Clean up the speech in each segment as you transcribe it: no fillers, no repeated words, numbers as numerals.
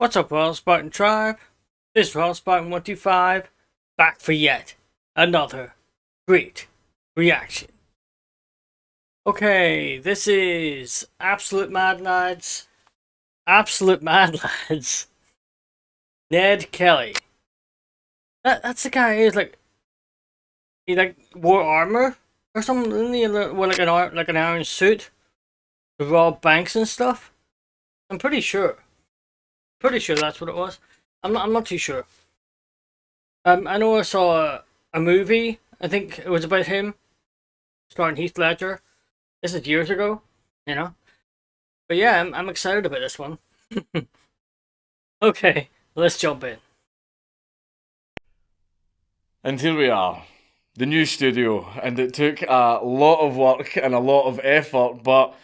What's up, World Spartan Tribe? This is World Spartan 125, back for yet another great reaction. Okay, this is Absolute Mad Lads. Absolute Mad Lads. Ned Kelly. That's the guy who's he wore armor or something, didn't he? Wore like an iron suit to rob banks and stuff. I'm pretty sure. Pretty sure that's what it was. I'm not too sure. I know I saw a movie. I think it was about him, starring Heath Ledger. This is years ago, you know. But yeah, I'm excited about this one. Okay, let's jump in. And here we are, the new studio, and it took a lot of work and a lot of effort, but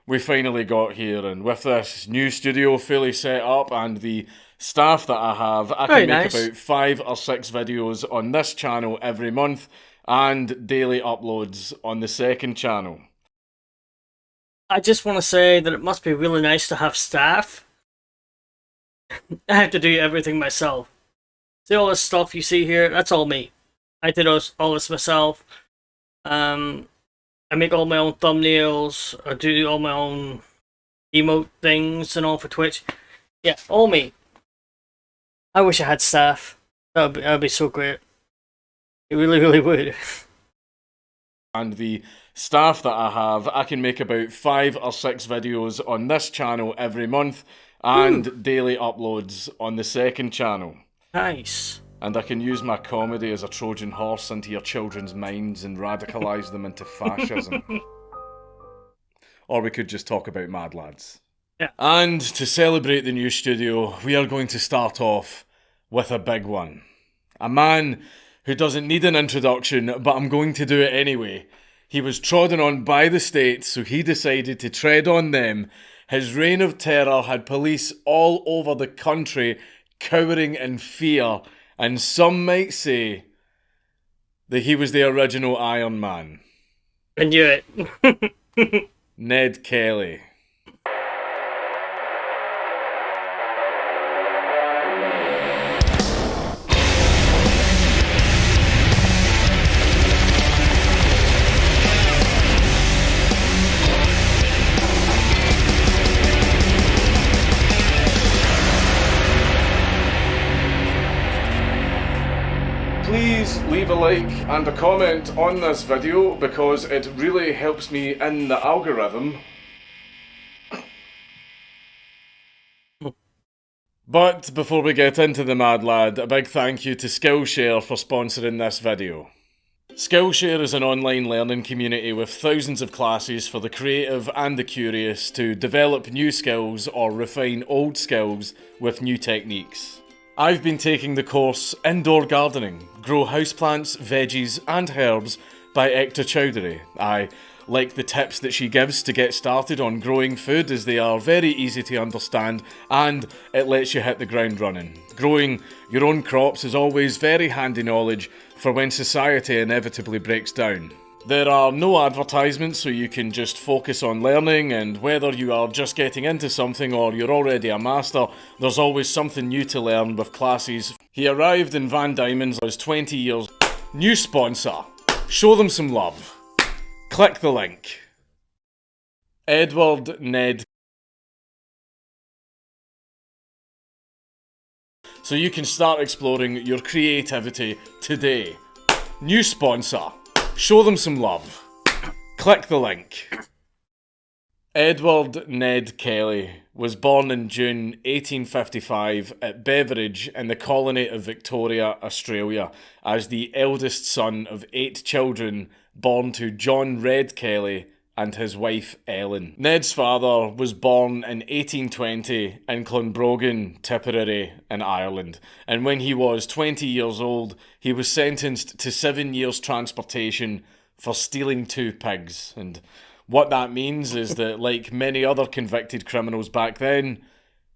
we finally got here. And with this new studio fully set up and the staff that I have, I Very can make nice. about 5 or 6 videos on this channel every month and daily uploads on the second channel. I just want to say that it must be really nice to have staff. I have to do everything myself. See all this stuff you see here? That's all me. I did all this myself. I make all my own thumbnails. I do all my own emote things and all for Twitch. Yeah, all me. I wish I had staff. That'd be so great. It really, really would. And the staff that I have, I can make about 5 or 6 videos on this channel every month and daily uploads on the second channel. Nice. And I can use my comedy as a Trojan horse into your children's minds and radicalise them into fascism. Or we could just talk about Mad Lads. Yeah. And to celebrate the new studio, we are going to start off with a big one. A man who doesn't need an introduction, but I'm going to do it anyway. He was trodden on by the state, so he decided to tread on them. His reign of terror had police all over the country cowering in fear, and some might say that he was the original Iron Man. I knew it. Ned Kelly. Please leave a like and a comment on this video because it really helps me in the algorithm. But before we get into the Mad Lad, a big thank you to Skillshare for sponsoring this video. Skillshare is an online learning community with thousands of classes for the creative and the curious to develop new skills or refine old skills with new techniques. I've been taking the course Indoor Gardening, Grow Houseplants, Veggies and Herbs by Ekta Chowdhury. I like the tips that she gives to get started on growing food as they are very easy to understand and it lets you hit the ground running. Growing your own crops is always very handy knowledge for when society inevitably breaks down. There are no advertisements, so you can just focus on learning, and whether you are just getting into something or you're already a master, there's always something new to learn with classes. He arrived in Van Diemen's when he was 20 years. New sponsor. Show them some love. Click the link. Edward Ned. So you can start exploring your creativity today. New sponsor. Show them some love. Click the link. Edward Ned Kelly was born in June 1855 at Beveridge in the colony of Victoria, Australia, as the eldest son of 8 children born to John Red Kelly and his wife Ellen. Ned's father was born in 1820 in Clonbrogan, Tipperary in Ireland, and when he was 20 years old, he was sentenced to 7 years transportation for stealing 2 pigs. And what that means is that, like many other convicted criminals back then,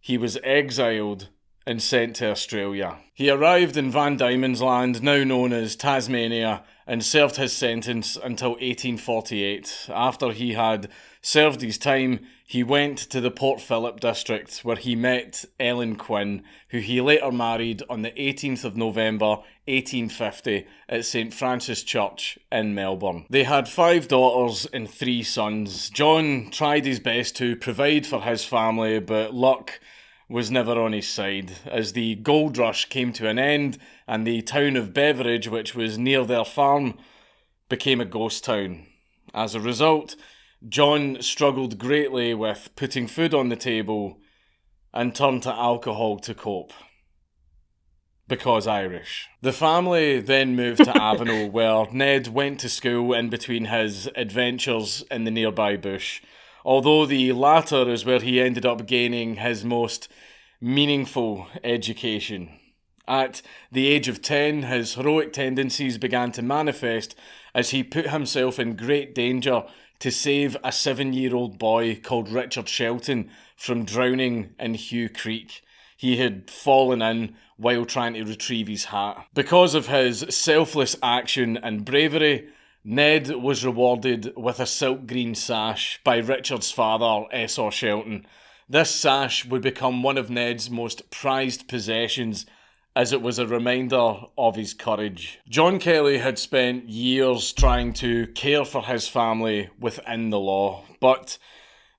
he was exiled and sent to Australia. He arrived in Van Diemen's Land, now known as Tasmania, and served his sentence until 1848. After he had served his time, he went to the Port Phillip district where he met Ellen Quinn, who he later married on the 18th of November 1850 at St Francis Church in Melbourne. They had 5 daughters and 3 sons. John tried his best to provide for his family, but luck was never on his side, as the gold rush came to an end and the town of Beveridge, which was near their farm, became a ghost town. As a result, John struggled greatly with putting food on the table and turned to alcohol to cope. Because Irish. The family then moved to Avenel, where Ned went to school in between his adventures in the nearby bush, although the latter is where he ended up gaining his most meaningful education. At the age of 10, his heroic tendencies began to manifest as he put himself in great danger to save a 7-year-old boy called Richard Shelton from drowning in Hugh Creek. He had fallen in while trying to retrieve his hat. Because of his selfless action and bravery, Ned was rewarded with a silk green sash by Richard's father, S.R. Shelton. This sash would become one of Ned's most prized possessions, as it was a reminder of his courage. John Kelly had spent years trying to care for his family within the law, but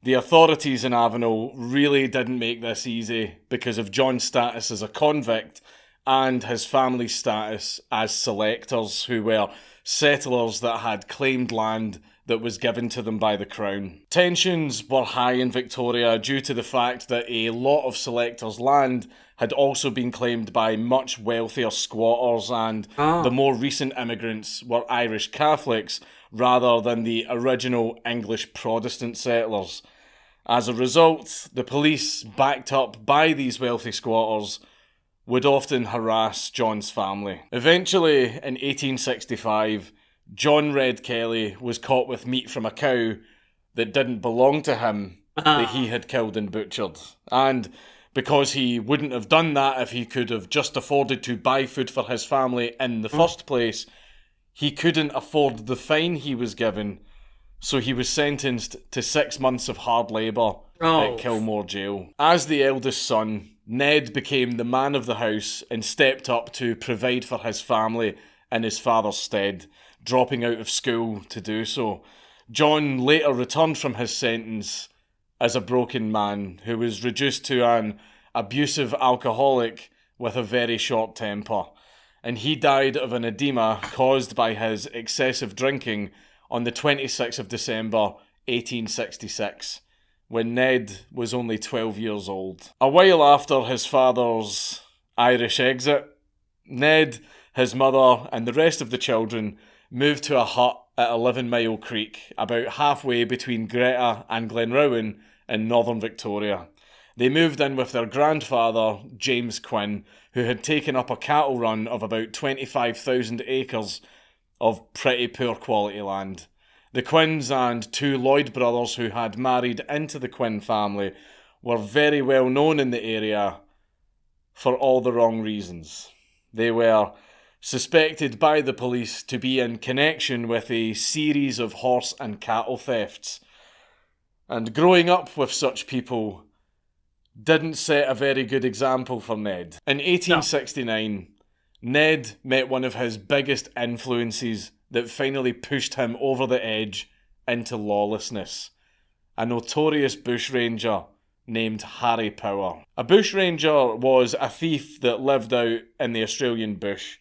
the authorities in Avenel really didn't make this easy because of John's status as a convict and his family's status as selectors, who were settlers that had claimed land that was given to them by the Crown. Tensions were high in Victoria due to the fact that a lot of selectors' land had also been claimed by much wealthier squatters, and the more recent immigrants were Irish Catholics rather than the original English Protestant settlers. As a result, the police, backed up by these wealthy squatters, would often harass John's family. Eventually, in 1865, John Red Kelly was caught with meat from a cow that didn't belong to him, that he had killed and butchered. And because he wouldn't have done that if he could have just afforded to buy food for his family in the first place, he couldn't afford the fine he was given, so he was sentenced to 6 months of hard labour at Kilmore Jail. As the eldest son, Ned became the man of the house and stepped up to provide for his family in his father's stead, dropping out of school to do so. John later returned from his sentence as a broken man who was reduced to an abusive alcoholic with a very short temper, and he died of an edema caused by his excessive drinking on the 26th of December 1866, when Ned was only 12 years old. A while after his father's Irish exit, Ned, his mother and the rest of the children moved to a hut at 11 Mile Creek, about halfway between Greta and Glenrowan in northern Victoria. They moved in with their grandfather, James Quinn, who had taken up a cattle run of about 25,000 acres of pretty poor quality land. The Quinns and 2 Lloyd brothers who had married into the Quinn family were very well known in the area for all the wrong reasons. They were suspected by the police to be in connection with a series of horse and cattle thefts. And growing up with such people didn't set a very good example for Ned. In 1869, Ned met one of his biggest influences that finally pushed him over the edge into lawlessness. A notorious bushranger named Harry Power. A bushranger was a thief that lived out in the Australian bush.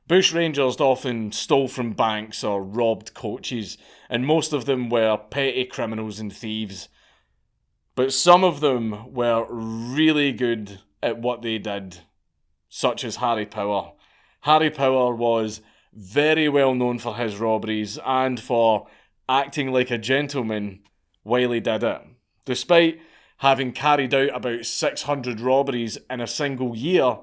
Bushrangers often stole from banks or robbed coaches, and most of them were petty criminals and thieves. But some of them were really good at what they did, such as Harry Power. Harry Power was very well known for his robberies and for acting like a gentleman while he did it. Despite having carried out about 600 robberies in a single year,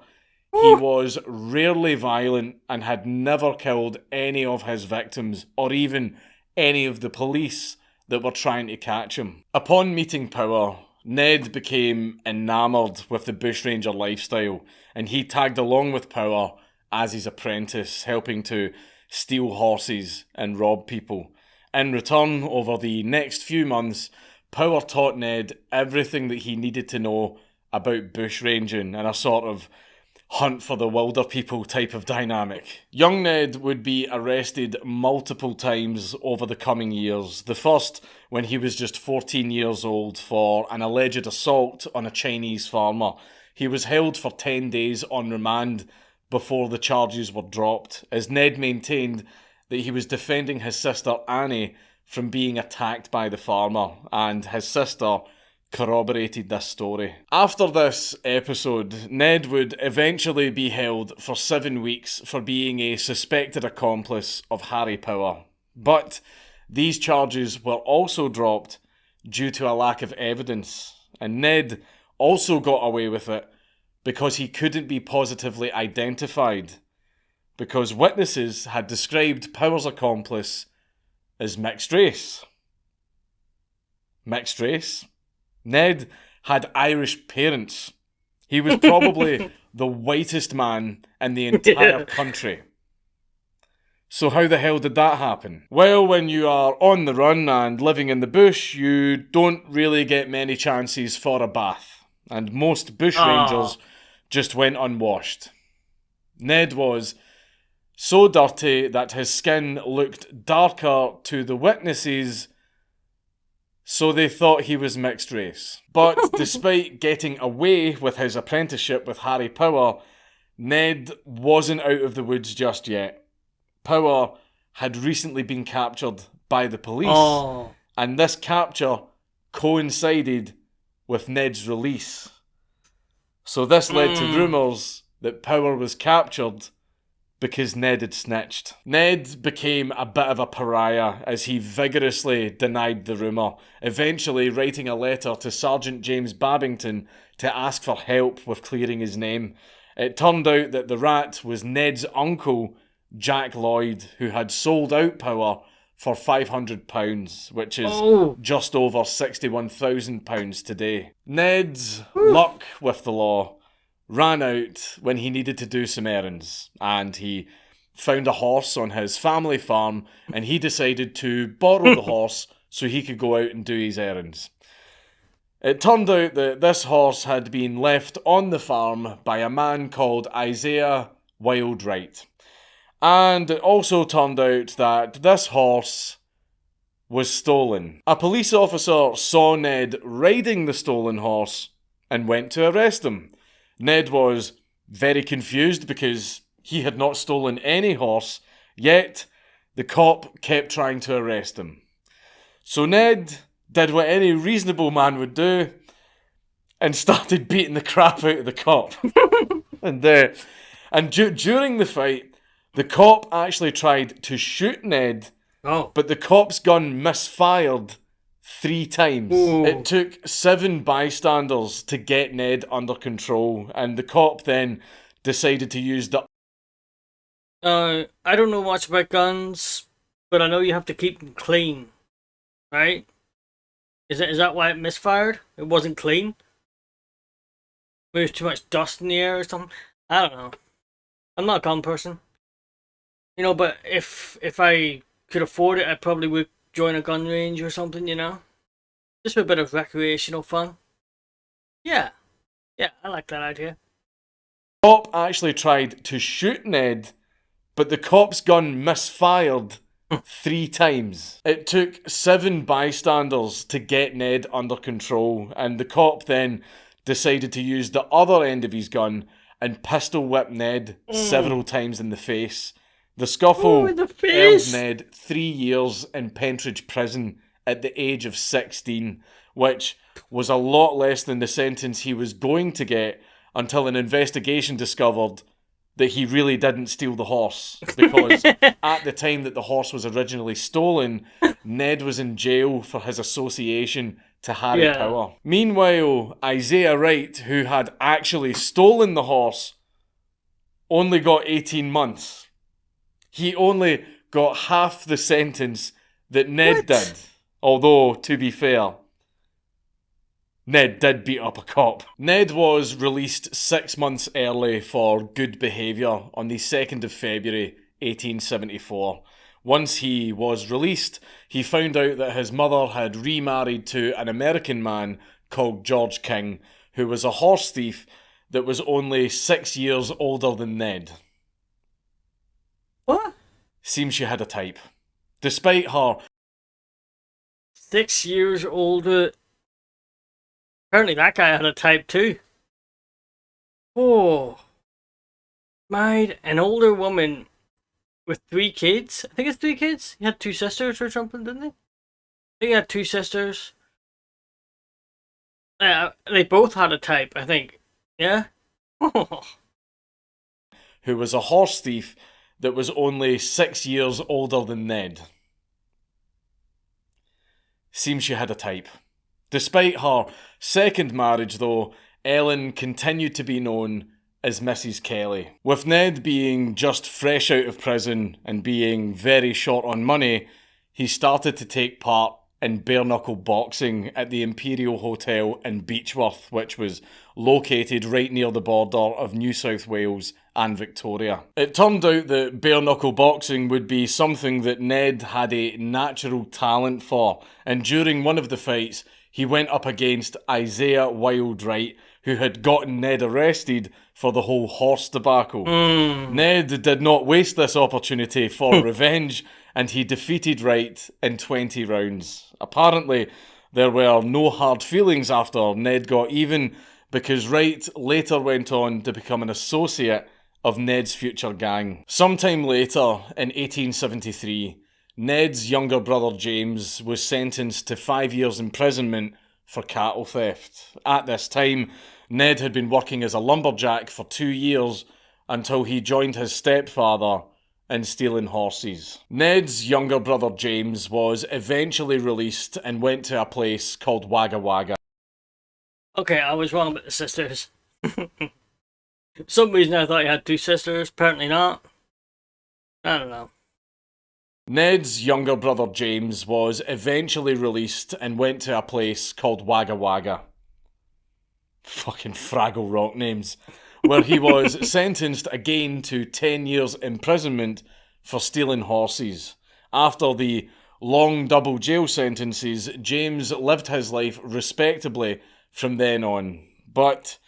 he was rarely violent and had never killed any of his victims or even any of the police that were trying to catch him. Upon meeting Power, Ned became enamoured with the bushranger lifestyle, and he tagged along with Power as his apprentice, helping to steal horses and rob people. In return, over the next few months, Power taught Ned everything that he needed to know about bushranging and a sort of hunt for the wilder people type of dynamic. Young Ned would be arrested multiple times over the coming years. The first when he was just 14 years old for an alleged assault on a Chinese farmer. He was held for 10 days on remand before the charges were dropped, as Ned maintained that he was defending his sister Annie from being attacked by the farmer, and his sister corroborated this story. After this episode, Ned would eventually be held for 7 weeks for being a suspected accomplice of Harry Power. But these charges were also dropped due to a lack of evidence, and Ned also got away with it because he couldn't be positively identified, because witnesses had described Power's accomplice as mixed race. Mixed race? Ned had Irish parents. He was probably the whitest man in the entire country. So how the hell did that happen? Well, when you are on the run and living in the bush, you don't really get many chances for a bath. And most bushrangers just went unwashed. Ned was so dirty that his skin looked darker to the witnesses, so they thought he was mixed race. But despite getting away with his apprenticeship with Harry Power, Ned wasn't out of the woods just yet. Power had recently been captured by the police, and this capture coincided with Ned's release. So this led to rumours that Power was captured because Ned had snitched. Ned became a bit of a pariah as he vigorously denied the rumour, eventually writing a letter to Sergeant James Babington to ask for help with clearing his name. It turned out that the rat was Ned's uncle, Jack Lloyd, who had sold out Power for £500, which is just over £61,000 today. Ned's luck with the law ran out when he needed to do some errands, and he found a horse on his family farm, and he decided to borrow the horse so he could go out and do his errands. It turned out that this horse had been left on the farm by a man called Isaiah Wildright. And it also turned out that this horse was stolen. A police officer saw Ned riding the stolen horse and went to arrest him. Ned was very confused because he had not stolen any horse, yet the cop kept trying to arrest him. So Ned did what any reasonable man would do and started beating the crap out of the cop. During the fight, the cop actually tried to shoot Ned, but the cop's gun misfired 3 times. It took 7 bystanders to get Ned under control, and the cop then decided to use the... I don't know much about guns, but I know you have to keep them clean, right? Is that why it misfired? It wasn't clean? Maybe there's too much dust in the air or something? I don't know. I'm not a gun person. You know, but if I could afford it, I probably would join a gun range or something, you know? Just for a bit of recreational fun. Yeah, I like that idea. The cop actually tried to shoot Ned, but the cop's gun misfired 3 times. It took 7 bystanders to get Ned under control, and the cop then decided to use the other end of his gun and pistol whip Ned several times in the face. The scuffle earned Ned 3 years in Pentridge prison at the age of 16, which was a lot less than the sentence he was going to get until an investigation discovered that he really didn't steal the horse, because at the time that the horse was originally stolen, Ned was in jail for his association to Harry Power. Meanwhile, Isaiah Wright, who had actually stolen the horse, only got 18 months. He only got half the sentence that Ned did. Although, to be fair, Ned did beat up a cop. Ned was released 6 months early for good behaviour on the 2nd of February 1874. Once he was released, he found out that his mother had remarried to an American man called George King, who was a horse thief that was only 6 years older than Ned. What? Seems she had a type. Despite her 6 years older. Apparently that guy had a type too. Oh. Married an older woman with 3 kids. I think it's 3 kids. He had 2 sisters or something, didn't he? I think he had 2 sisters. They both had a type, I think. Yeah? who was a horse thief that was only 6 years older than Ned. Seems she had a type. Despite her second marriage, though, Ellen continued to be known as Mrs. Kelly. With Ned being just fresh out of prison and being very short on money, he started to take part in bare-knuckle boxing at the Imperial Hotel in Beechworth, which was located right near the border of New South Wales and Victoria. It turned out that bare-knuckle boxing would be something that Ned had a natural talent for, and during one of the fights, he went up against Isaiah Wildright, who had gotten Ned arrested for the whole horse debacle. Ned did not waste this opportunity for revenge, and he defeated Wright in 20 rounds. Apparently, there were no hard feelings after Ned got even, because Wright later went on to become an associate of Ned's future gang. Sometime later, in 1873, Ned's younger brother James was sentenced to 5 years imprisonment for cattle theft. At this time, Ned had been working as a lumberjack for 2 years until he joined his stepfather in stealing horses. Ned's younger brother James was eventually released and went to a place called Wagga Wagga. Okay, I was wrong about the sisters. For some reason I thought he had 2 sisters, apparently not. I don't know. Ned's younger brother James was eventually released and went to a place called Wagga Wagga. Fucking Fraggle Rock names. Where he was sentenced again to 10 years imprisonment for stealing horses. After the long double jail sentences, James lived his life respectably from then on. But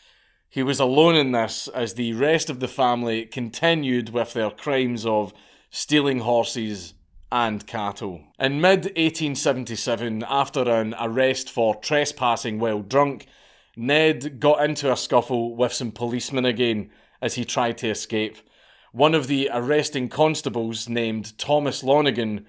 he was alone in this, as the rest of the family continued with their crimes of stealing horses and cattle. In mid-1877, after an arrest for trespassing while drunk, Ned got into a scuffle with some policemen again as he tried to escape. One of the arresting constables, named Thomas Lonigan,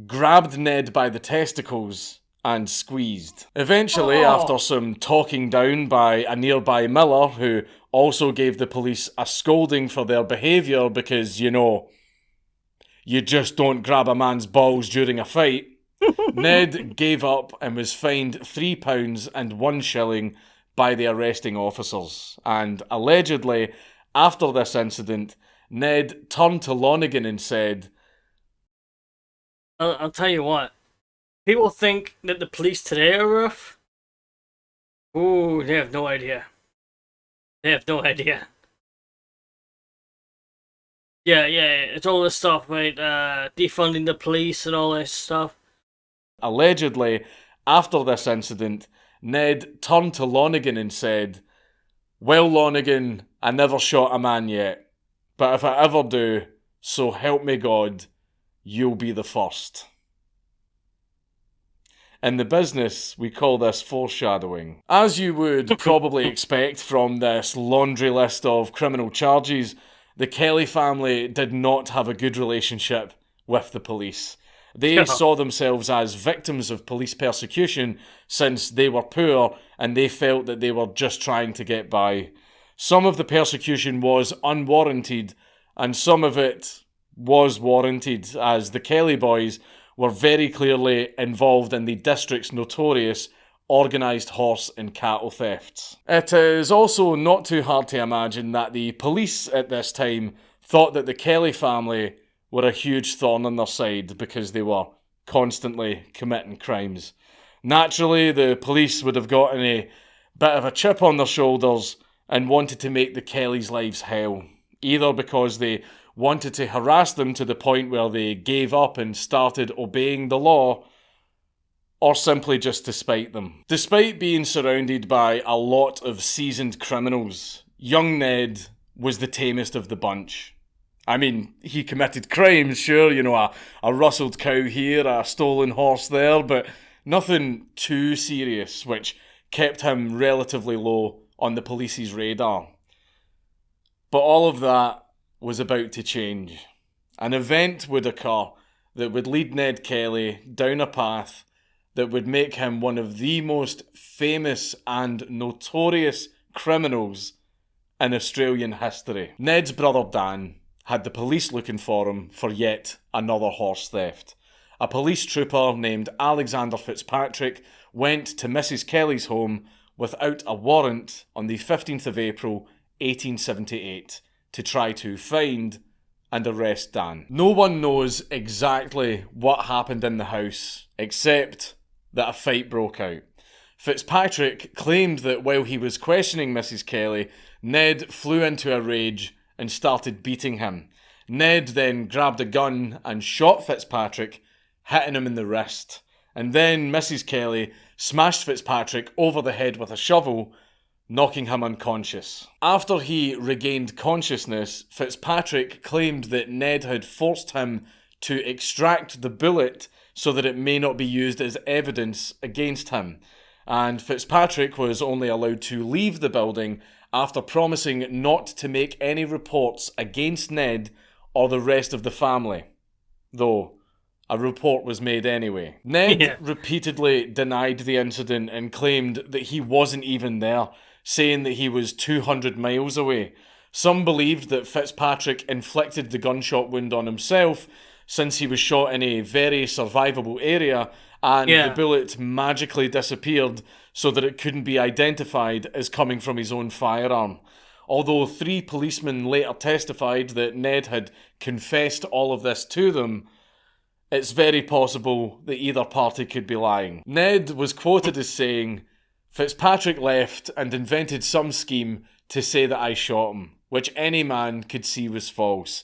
grabbed Ned by the testicles and squeezed. Eventually, after some talking down by a nearby miller, who also gave the police a scolding for their behaviour because, you know, you just don't grab a man's balls during a fight, Ned gave up and was fined £3 and 1 shilling by the arresting officers. And allegedly, after this incident, Ned turned to Lonigan and said, I'll tell you what. People think that the police today are rough. Ooh, they have no idea. They have no idea. Yeah, it's all this stuff, right? Defunding the police and all this stuff. Allegedly, after this incident, Ned turned to Lonigan and said, "Well, Lonigan, I never shot a man yet, but if I ever do, so help me God, you'll be the first." In the business, we call this foreshadowing. As you would probably expect from this laundry list of criminal charges, the Kelly family did not have a good relationship with the police. They saw themselves as victims of police persecution since they were poor and they felt that they were just trying to get by. Some of the persecution was unwarranted and some of it was warranted, as the Kelly boys were very clearly involved in the district's notorious organised horse and cattle thefts. It is also not too hard to imagine that the police at this time thought that the Kelly family were a huge thorn on their side because they were constantly committing crimes. Naturally, the police would have gotten a bit of a chip on their shoulders and wanted to make the Kellys' lives hell, either because they wanted to harass them to the point where they gave up and started obeying the law, or simply just to spite them. Despite being surrounded by a lot of seasoned criminals, young Ned was the tamest of the bunch. I mean, he committed crimes, sure, a rustled cow here, a stolen horse there, but nothing too serious, which kept him relatively low on the police's radar. But all of that was about to change. An event would occur that would lead Ned Kelly down a path that would make him one of the most famous and notorious criminals in Australian history. Ned's brother Dan had the police looking for him for yet another horse theft. A police trooper named Alexander Fitzpatrick went to Mrs. Kelly's home without a warrant on the 15th of April 1878 to try to find and arrest Dan. No one knows exactly what happened in the house, except that a fight broke out. Fitzpatrick claimed that while he was questioning Mrs. Kelly, Ned flew into a rage and started beating him. Ned then grabbed a gun and shot Fitzpatrick, hitting him in the wrist. And then Mrs. Kelly smashed Fitzpatrick over the head with a shovel, knocking him unconscious. After he regained consciousness, Fitzpatrick claimed that Ned had forced him to extract the bullet so that it may not be used as evidence against him. And Fitzpatrick was only allowed to leave the building after promising not to make any reports against Ned or the rest of the family. Though a report was made anyway. Ned repeatedly denied the incident and claimed that he wasn't even there, saying that he was 200 miles away. Some believed that Fitzpatrick inflicted the gunshot wound on himself since he was shot in a very survivable area and the bullet magically disappeared so that it couldn't be identified as coming from his own firearm. Although 3 policemen later testified that Ned had confessed all of this to them, it's very possible that either party could be lying. Ned was quoted as saying, "Fitzpatrick left and invented some scheme to say that I shot him, which any man could see was false.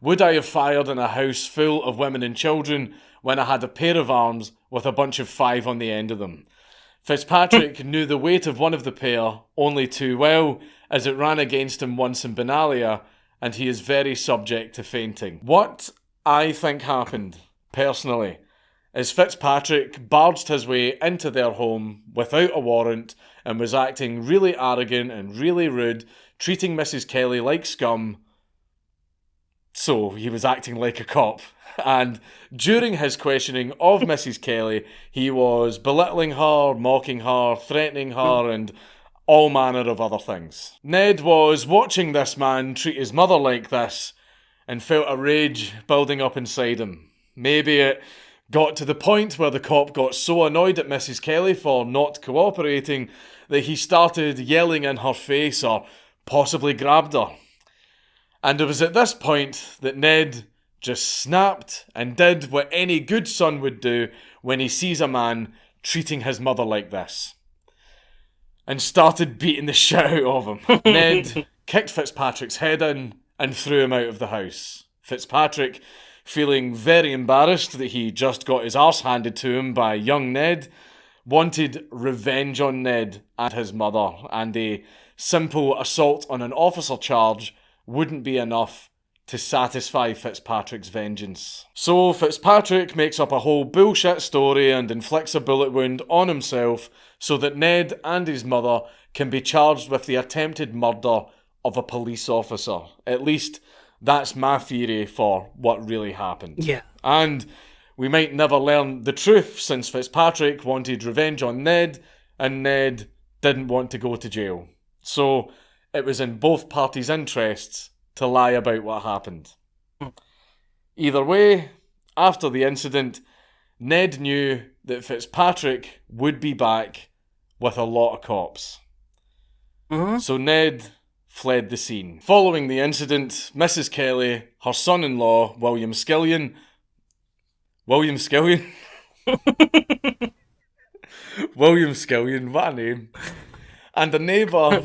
Would I have fired in a house full of women and children when I had a pair of arms with a bunch of 5 on the end of them? Fitzpatrick knew the weight of one of the pair only too well, as it ran against him once in Benalia, and he is very subject to fainting." What I think happened, personally, is Fitzpatrick barged his way into their home without a warrant and was acting really arrogant and really rude, treating Mrs. Kelly like scum. So he was acting like a cop. And during his questioning of Mrs. Kelly, he was belittling her, mocking her, threatening her, and all manner of other things. Ned was watching this man treat his mother like this and felt a rage building up inside him. Maybe it got to the point where the cop got so annoyed at Mrs. Kelly for not cooperating that he started yelling in her face or possibly grabbed her. And it was at this point that Ned just snapped and did what any good son would do when he sees a man treating his mother like this, and started beating the shit out of him. Ned kicked Fitzpatrick's head in and threw him out of the house. Fitzpatrick, feeling very embarrassed that he just got his arse handed to him by young Ned, wanted revenge on Ned and his mother, and a simple assault on an officer charge wouldn't be enough to satisfy Fitzpatrick's vengeance. So Fitzpatrick makes up a whole bullshit story and inflicts a bullet wound on himself so that Ned and his mother can be charged with the attempted murder of a police officer. At least that's my theory for what really happened. Yeah. And we might never learn the truth, since Fitzpatrick wanted revenge on Ned and Ned didn't want to go to jail. So it was in both parties' interests to lie about what happened. Either way, after the incident, Ned knew that Fitzpatrick would be back with a lot of cops. So Ned fled the scene. Following the incident, Mrs. Kelly, her son-in-law, William Skillion, William Skillion, what a name. And a neighbour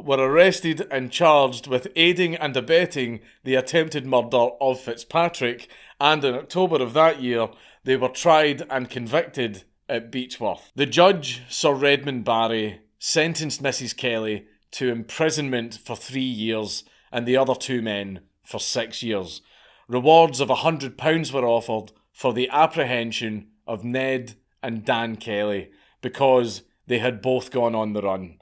were arrested and charged with aiding and abetting the attempted murder of Fitzpatrick, and in October of that year, they were tried and convicted at Beechworth. The judge, Sir Redmond Barry, sentenced Mrs. Kelly to imprisonment for 3 years and the other two men for 6 years. Rewards of £100 were offered for the apprehension of Ned and Dan Kelly because they had both gone on the run.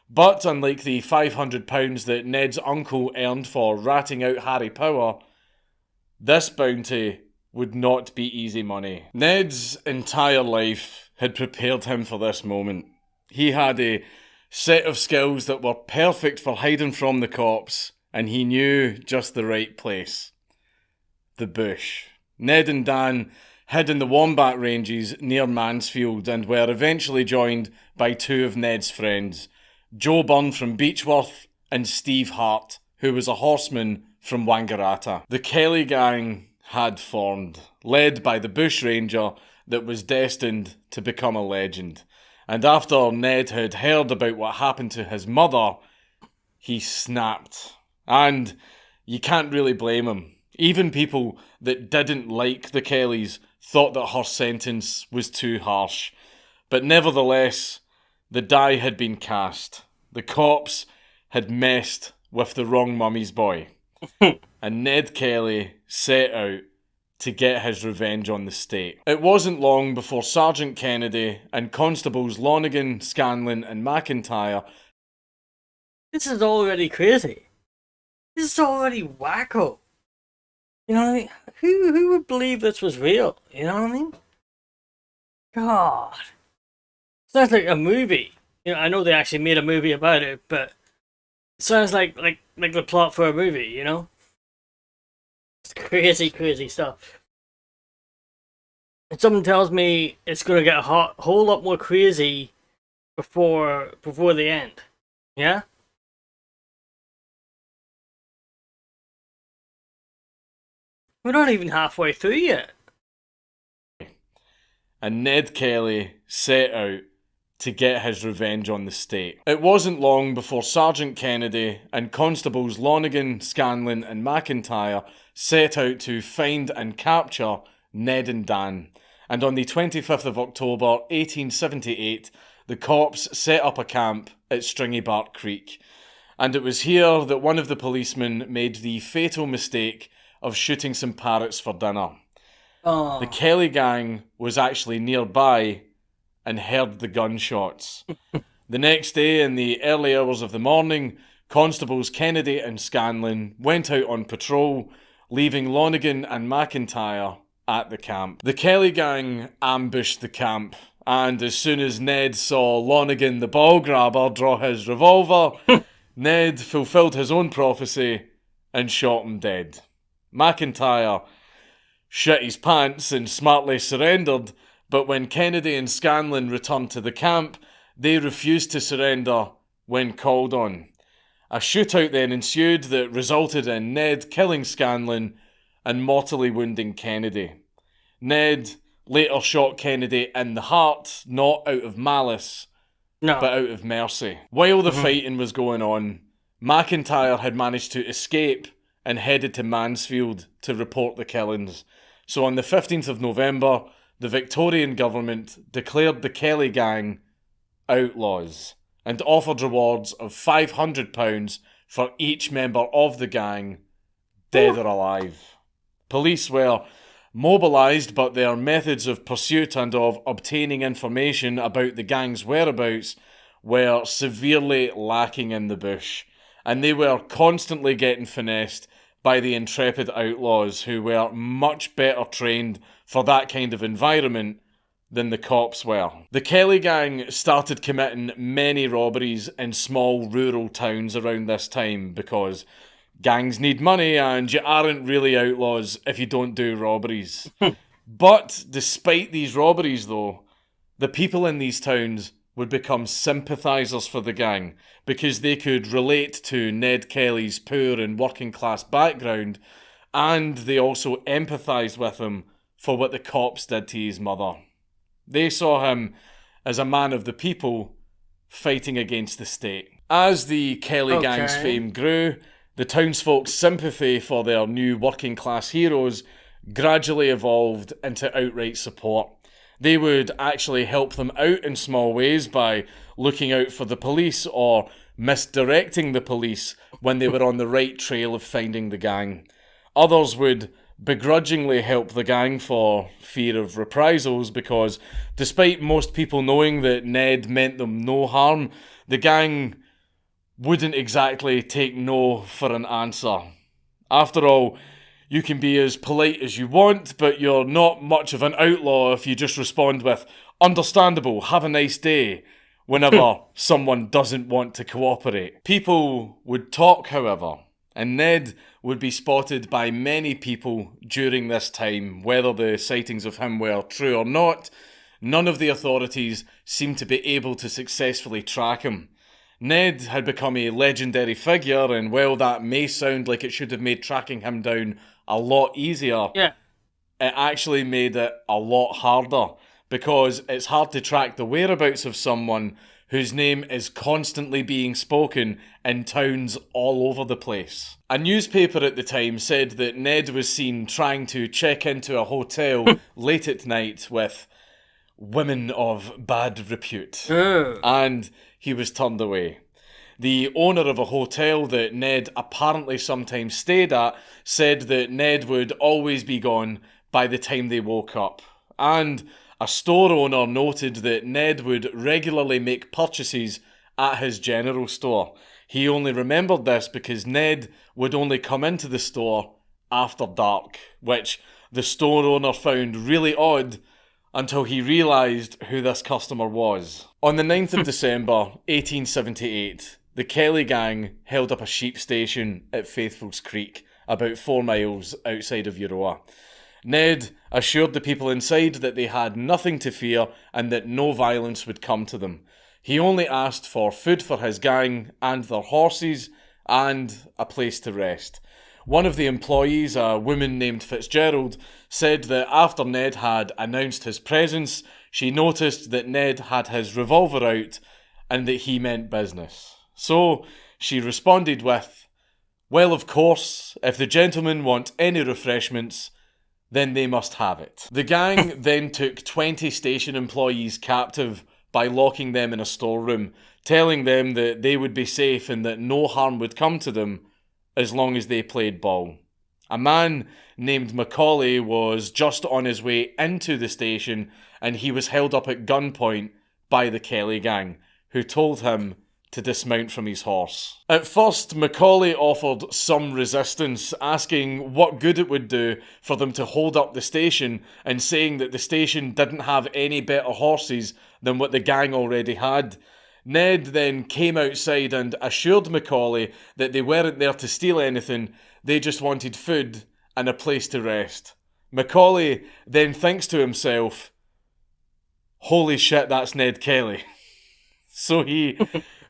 But unlike the £500 that Ned's uncle earned for ratting out Harry Power, this bounty would not be easy money. Ned's entire life had prepared him for this moment. He had a set of skills that were perfect for hiding from the cops, and he knew just the right place. The bush. Ned and Dan hid in the Wombat Ranges near Mansfield and were eventually joined by two of Ned's friends, Joe Byrne from Beechworth and Steve Hart, who was a horseman from Wangaratta. The Kelly gang had formed, led by the bushranger that was destined to become a legend. And after Ned had heard about what happened to his mother, he snapped. And you can't really blame him. Even people that didn't like the Kellys thought that her sentence was too harsh. But nevertheless, the die had been cast. The cops had messed with the wrong mummy's boy. And Ned Kelly set out to get his revenge on the state. It wasn't long before Sergeant Kennedy and Constables Lonergan, Scanlon and McIntyre... This is already crazy. This is already wacko. You know what I mean? Who would believe this was real? You know what I mean? God. Sounds like a movie. You know, I know they actually made a movie about it, but it sounds like the plot for a movie, you know? It's crazy, crazy stuff. And someone tells me it's gonna get a whole lot more crazy before the end. Yeah? We're not even halfway through yet. And Ned Kelly set out to get his revenge on the state. It wasn't long before Sergeant Kennedy and Constables Lonergan, Scanlon and McIntyre set out to find and capture Ned and Dan. And on the 25th of October 1878, the cops set up a camp at Stringybark Creek. And it was here that one of the policemen made the fatal mistake of shooting some parrots for dinner. Oh. The Kelly gang was actually nearby and heard the gunshots. The next day, in the early hours of the morning, Constables Kennedy and Scanlon went out on patrol, leaving Lonergan and McIntyre at the camp. The Kelly gang ambushed the camp, and as soon as Ned saw Lonergan the ball grabber draw his revolver, Ned fulfilled his own prophecy and shot him dead. McIntyre shit his pants and smartly surrendered, but when Kennedy and Scanlon returned to the camp, they refused to surrender when called on. A shootout then ensued that resulted in Ned killing Scanlon and mortally wounding Kennedy. Ned later shot Kennedy in the heart, not out of malice, but out of mercy. While the fighting was going on, McIntyre had managed to escape and headed to Mansfield to report the killings. So on the 15th of November, the Victorian government declared the Kelly gang outlaws and offered rewards of £500 for each member of the gang, dead or alive. Police were mobilised, but their methods of pursuit and of obtaining information about the gang's whereabouts were severely lacking in the bush, and they were constantly getting finessed by the intrepid outlaws who were much better trained for that kind of environment than the cops were. The Kelly gang started committing many robberies in small rural towns around this time because gangs need money and you aren't really outlaws if you don't do robberies. But despite these robberies though, the people in these towns would become sympathisers for the gang because they could relate to Ned Kelly's poor and working class background, and they also empathised with him for what the cops did to his mother. They saw him as a man of the people fighting against the state. As the Kelly gang's fame grew, the townsfolk's sympathy for their new working class heroes gradually evolved into outright support. They would actually help them out in small ways by looking out for the police or misdirecting the police when they were on the right trail of finding the gang. Others would begrudgingly help the gang for fear of reprisals because, despite most people knowing that Ned meant them no harm, the gang wouldn't exactly take no for an answer. After all, you can be as polite as you want, but you're not much of an outlaw if you just respond with, "Understandable, have a nice day," whenever someone doesn't want to cooperate. People would talk, however, and Ned would be spotted by many people during this time. Whether the sightings of him were true or not, none of the authorities seemed to be able to successfully track him. Ned had become a legendary figure, and while that may sound like it should have made tracking him down a lot easier, it actually made it a lot harder, because it's hard to track the whereabouts of someone whose name is constantly being spoken in towns all over the place. A newspaper at the time said that Ned was seen trying to check into a hotel late at night with women of bad repute, and he was turned away. The owner of a hotel that Ned apparently sometimes stayed at said that Ned would always be gone by the time they woke up. And a store owner noted that Ned would regularly make purchases at his general store. He only remembered this because Ned would only come into the store after dark, which the store owner found really odd until he realised who this customer was. On the 9th of December, 1878, the Kelly gang held up a sheep station at Faithful's Creek, about 4 miles outside of Euroa. Ned assured the people inside that they had nothing to fear and that no violence would come to them. He only asked for food for his gang and their horses and a place to rest. One of the employees, a woman named Fitzgerald, said that after Ned had announced his presence, she noticed that Ned had his revolver out and that he meant business. So she responded with, "Well, of course, if the gentlemen want any refreshments, then they must have it." The gang then took 20 station employees captive by locking them in a storeroom, telling them that they would be safe and that no harm would come to them as long as they played ball. A man named Macaulay was just on his way into the station and he was held up at gunpoint by the Kelly gang, who told him to dismount from his horse. At first, Macaulay offered some resistance, asking what good it would do for them to hold up the station and saying that the station didn't have any better horses than what the gang already had. Ned then came outside and assured Macaulay that they weren't there to steal anything, they just wanted food and a place to rest. Macaulay then thinks to himself, "Holy shit, that's Ned Kelly." So he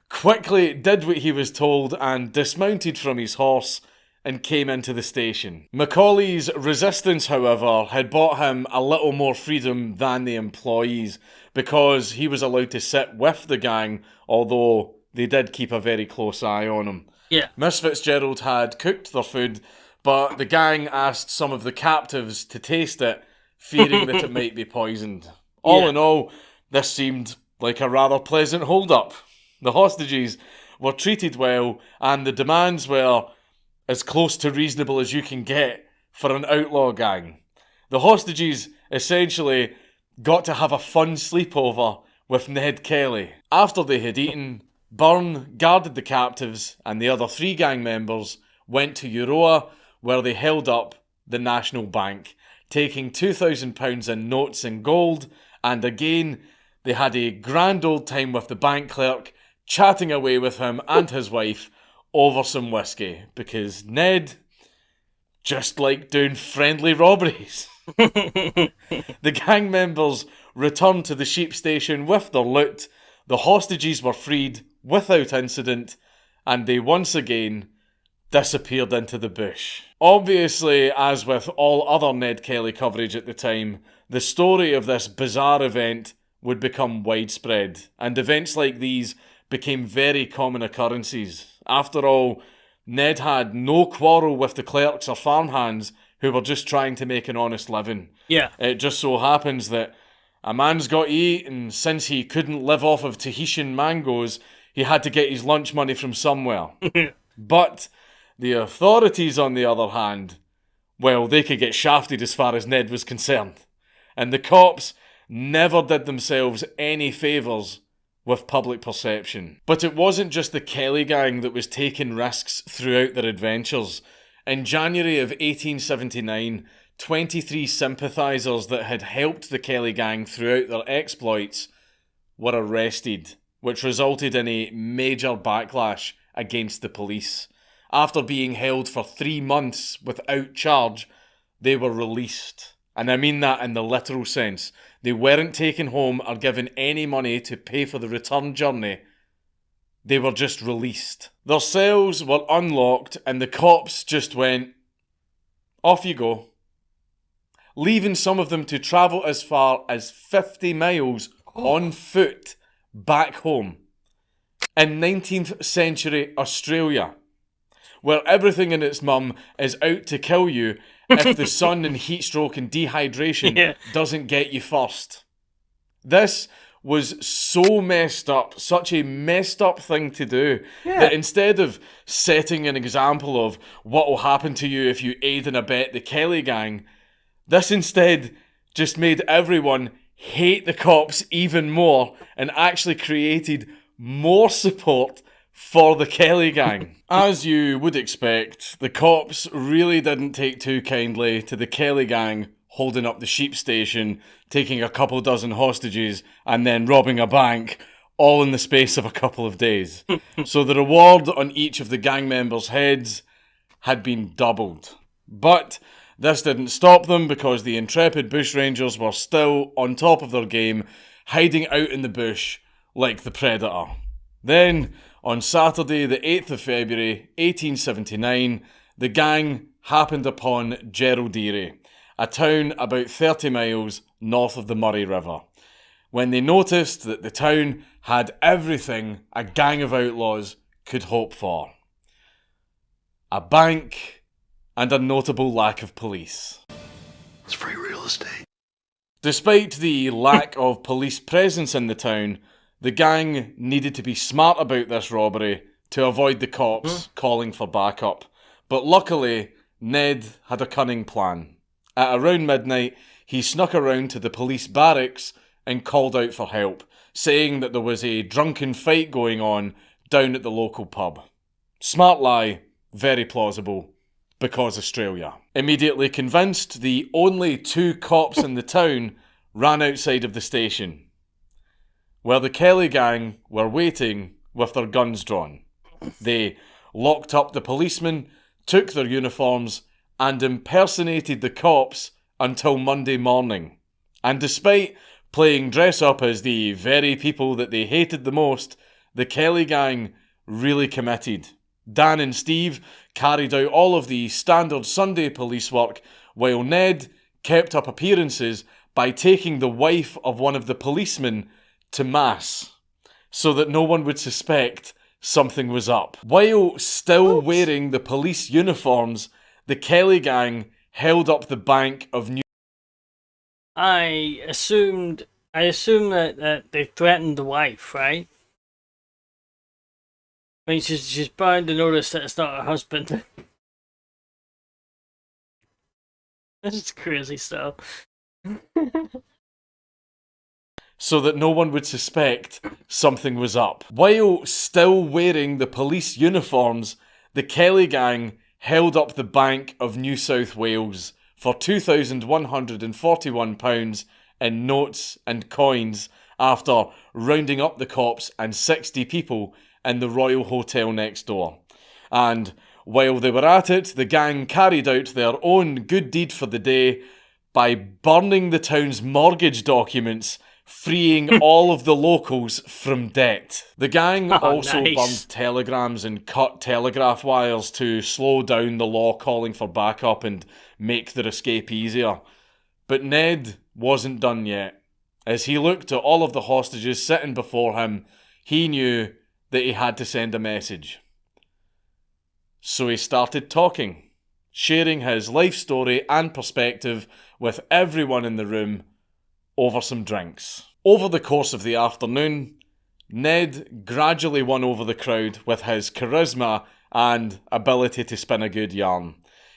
quickly did what he was told and dismounted from his horse and came into the station. Macaulay's resistance, however, had bought him a little more freedom than the employees, because he was allowed to sit with the gang, although they did keep a very close eye on him. Miss Fitzgerald had cooked their food, but the gang asked some of the captives to taste it, fearing that it might be poisoned. All in all, this seemed like a rather pleasant hold-up. The hostages were treated well, and the demands were as close to reasonable as you can get for an outlaw gang. The hostages essentially got to have a fun sleepover with Ned Kelly. After they had eaten, Byrne guarded the captives, and the other 3 gang members went to Euroa, where they held up the National Bank, taking £2,000 in notes and gold, and again, they had a grand old time with the bank clerk, chatting away with him and his wife over some whiskey, because Ned just liked doing friendly robberies. The gang members returned to the sheep station with their loot, the hostages were freed without incident, and they once again disappeared into the bush. Obviously, as with all other Ned Kelly coverage at the time, the story of this bizarre event would become widespread, and events like these became very common occurrences. After all, Ned had no quarrel with the clerks or farmhands who were just trying to make an honest living. Yeah. It just so happens that a man's got to eat, and since he couldn't live off of Tahitian mangoes, he had to get his lunch money from somewhere. But the authorities, on the other hand, well, they could get shafted as far as Ned was concerned. And the cops never did themselves any favours with public perception. But it wasn't just the Kelly gang that was taking risks throughout their adventures. In January of 1879, 23 sympathisers that had helped the Kelly gang throughout their exploits were arrested, which resulted in a major backlash against the police. After being held for 3 months without charge, they were released. And I mean that in the literal sense. They weren't taken home or given any money to pay for the return journey. They were just released. Their cells were unlocked and the cops just went, off you go. Leaving some of them to travel as far as 50 miles on foot back home. In 19th century Australia, where everything in its mum is out to kill you if the sun and heat stroke and dehydration doesn't get you first. This was so messed up, such a messed up thing to do, that instead of setting an example of what will happen to you if you aid and abet the Kelly gang, this instead just made everyone hate the cops even more and actually created more support for the Kelly gang. As you would expect, the cops really didn't take too kindly to the Kelly gang holding up the sheep station, taking a couple dozen hostages, and then robbing a bank, all in the space of a couple of days. So the reward on each of the gang members' heads had been doubled. But this didn't stop them because the intrepid bushrangers were still on top of their game, hiding out in the bush like the Predator. Then, on Saturday, the 8th of February, 1879, the gang happened upon Geraldere, a town about 30 miles north of the Murray River, when they noticed that the town had everything a gang of outlaws could hope for. A bank and a notable lack of police. It's free real estate. Despite the lack of police presence in the town, the gang needed to be smart about this robbery to avoid the cops calling for backup. But luckily, Ned had a cunning plan. At around midnight, he snuck around to the police barracks and called out for help, saying that there was a drunken fight going on down at the local pub. Smart lie, very plausible, because Australia. Immediately convinced, the only 2 cops in the town ran outside of the station, where the Kelly gang were waiting with their guns drawn. They locked up the policemen, took their uniforms, and impersonated the cops until Monday morning. And despite playing dress up as the very people that they hated the most, the Kelly gang really committed. Dan and Steve carried out all of the standard Sunday police work, while Ned kept up appearances by taking the wife of one of the policemen to mass, so that no one would suspect something was up. While still wearing the police uniforms, the Kelly gang held up the bank of New... I assume that they threatened the wife, right? I mean, she's bound to notice that it's not her husband. This is crazy stuff. so that no one would suspect something was up. While still wearing the police uniforms, the Kelly gang held up the Bank of New South Wales for £2,141 in notes and coins after rounding up the cops and 60 people in the Royal Hotel next door. And while they were at it, the gang carried out their own good deed for the day by burning the town's mortgage documents freeing all of the locals from debt. The gang also nice. burned telegrams and cut telegraph wires to slow down the law calling for backup and make their escape easier. But Ned wasn't done yet. As he looked at all of the hostages sitting before him, he knew that he had to send a message. So he started talking, sharing his life story and perspective with everyone in the room over some drinks. Over the course of the afternoon, Ned gradually won over the crowd with his charisma and ability to spin a good yarn.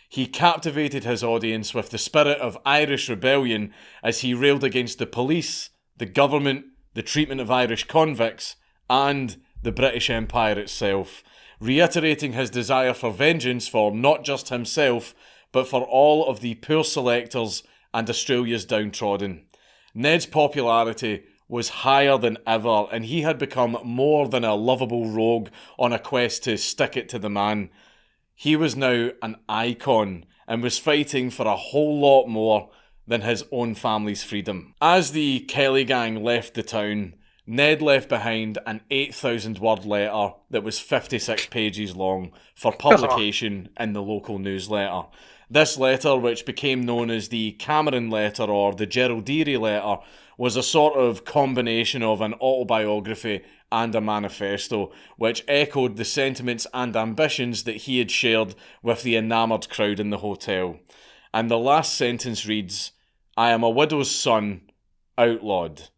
He captivated his audience with the spirit of Irish rebellion as he railed against the police, the government, the treatment of Irish convicts, and the British Empire itself, reiterating his desire for vengeance for not just himself, but for all of the poor selectors and Australia's downtrodden. Ned's popularity was higher than ever, and he had become more than a lovable rogue on a quest to stick it to the man. He was now an icon and was fighting for a whole lot more than his own family's freedom. As the Kelly gang left the town, Ned left behind an 8,000-word letter that was 56 pages long for publication in the local newsletter. This letter, which became known as the Cameron letter or the Gerald Deary letter, was a sort of combination of an autobiography and a manifesto, which echoed the sentiments and ambitions that he had shared with the enamoured crowd in the hotel. And the last sentence reads, "I am a widow's son, outlawed,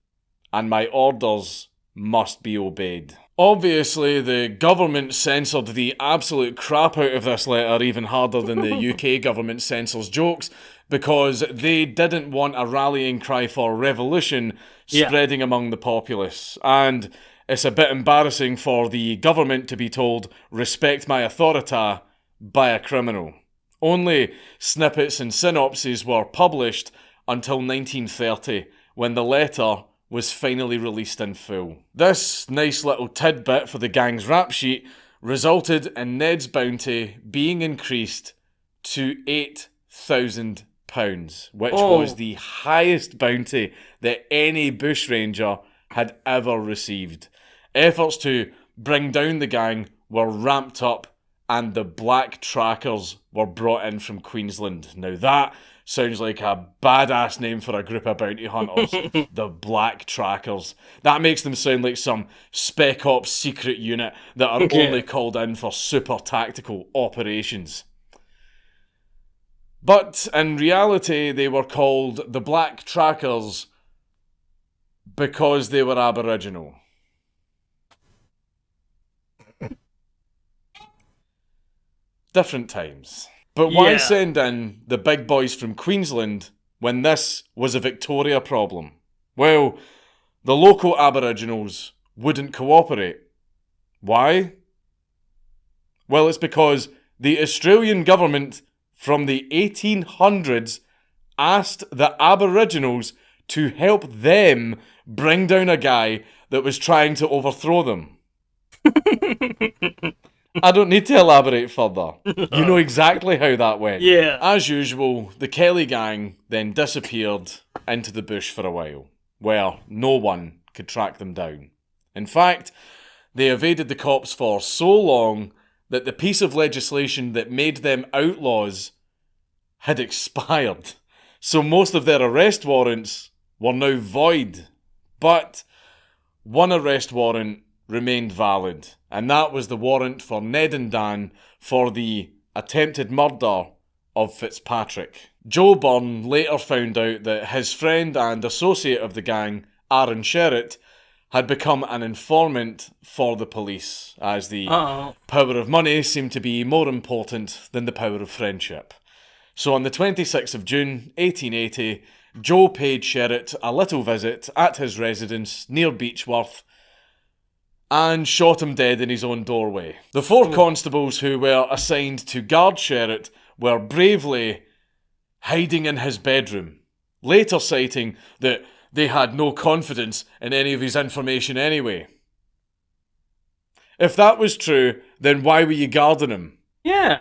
and my orders must be obeyed." Obviously, the government censored the absolute crap out of this letter even harder than the UK government censors jokes, because they didn't want a rallying cry for revolution spreading among the populace. And it's a bit embarrassing for the government to be told, "respect my authority," by a criminal. Only snippets and synopses were published until 1930, when the letter was finally released in full. This nice little tidbit for the gang's rap sheet resulted in Ned's bounty being increased to £8,000, which was the highest bounty that any bushranger had ever received. Efforts to bring down the gang were ramped up, and the Black Trackers were brought in from Queensland. Now that sounds like a badass name for a group of bounty hunters. The Black Trackers. That makes them sound like some Spec Ops secret unit that are only called in for super tactical operations. But in reality, they were called the Black Trackers because they were Aboriginal. Different times. But why send in the big boys from Queensland when this was a Victoria problem? Well, the local Aboriginals wouldn't cooperate. Why? Well, it's because the Australian government from the 1800s asked the Aboriginals to help them bring down a guy that was trying to overthrow them. I don't need to elaborate further. You know exactly how that went. Yeah. As usual, the Kelly gang then disappeared into the bush for a while, where no one could track them down. In fact, they evaded the cops for so long that the piece of legislation that made them outlaws had expired. So most of their arrest warrants were now void. But one arrest warrant remained valid, and that was the warrant for Ned and Dan for the attempted murder of Fitzpatrick. Joe Byrne later found out that his friend and associate of the gang, Aaron Sherritt, had become an informant for the police, as the power of money seemed to be more important than the power of friendship. So on the 26th of June, 1880, Joe paid Sherritt a little visit at his residence near Beechworth and shot him dead in his own doorway. The four constables who were assigned to guard Sherritt were bravely hiding in his bedroom, later citing that they had no confidence in any of his information anyway. If that was true, then why were you guarding him? Yeah.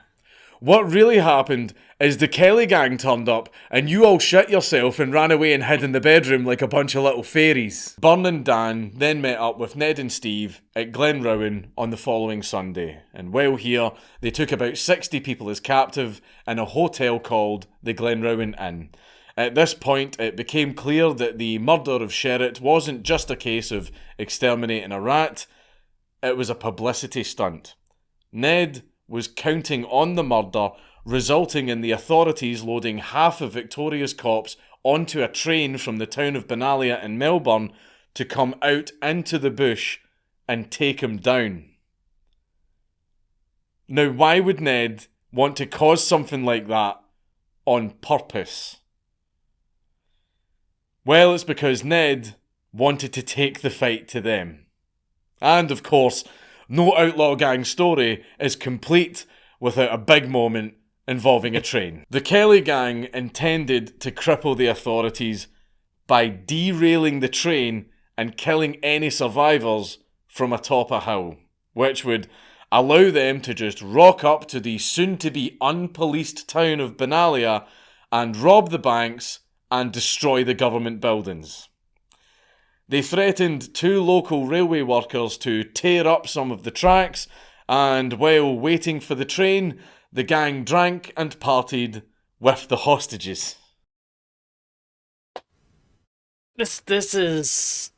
What really happened is the Kelly gang turned up and you all shit yourself and ran away and hid in the bedroom like a bunch of little fairies. Byrne and Dan then met up with Ned and Steve at Glenrowan on the following Sunday, and while here, they took about 60 people as captive in a hotel called the Glenrowan Inn. At this point, it became clear that the murder of Sherritt wasn't just a case of exterminating a rat, it was a publicity stunt. Ned was counting on the murder, resulting in the authorities loading half of Victoria's cops onto a train from the town of Benalia in Melbourne to come out into the bush and take him down. Now, why would Ned want to cause something like that on purpose? Well, it's because Ned wanted to take the fight to them. And, of course, no outlaw gang story is complete without a big moment involving a train. The Kelly gang intended to cripple the authorities by derailing the train and killing any survivors from atop a hill, which would allow them to just rock up to the soon-to-be unpoliced town of Benalia and rob the banks and destroy the government buildings. They threatened 2 local railway workers to tear up some of the tracks, and while waiting for the train, the gang drank and partied with the hostages. This is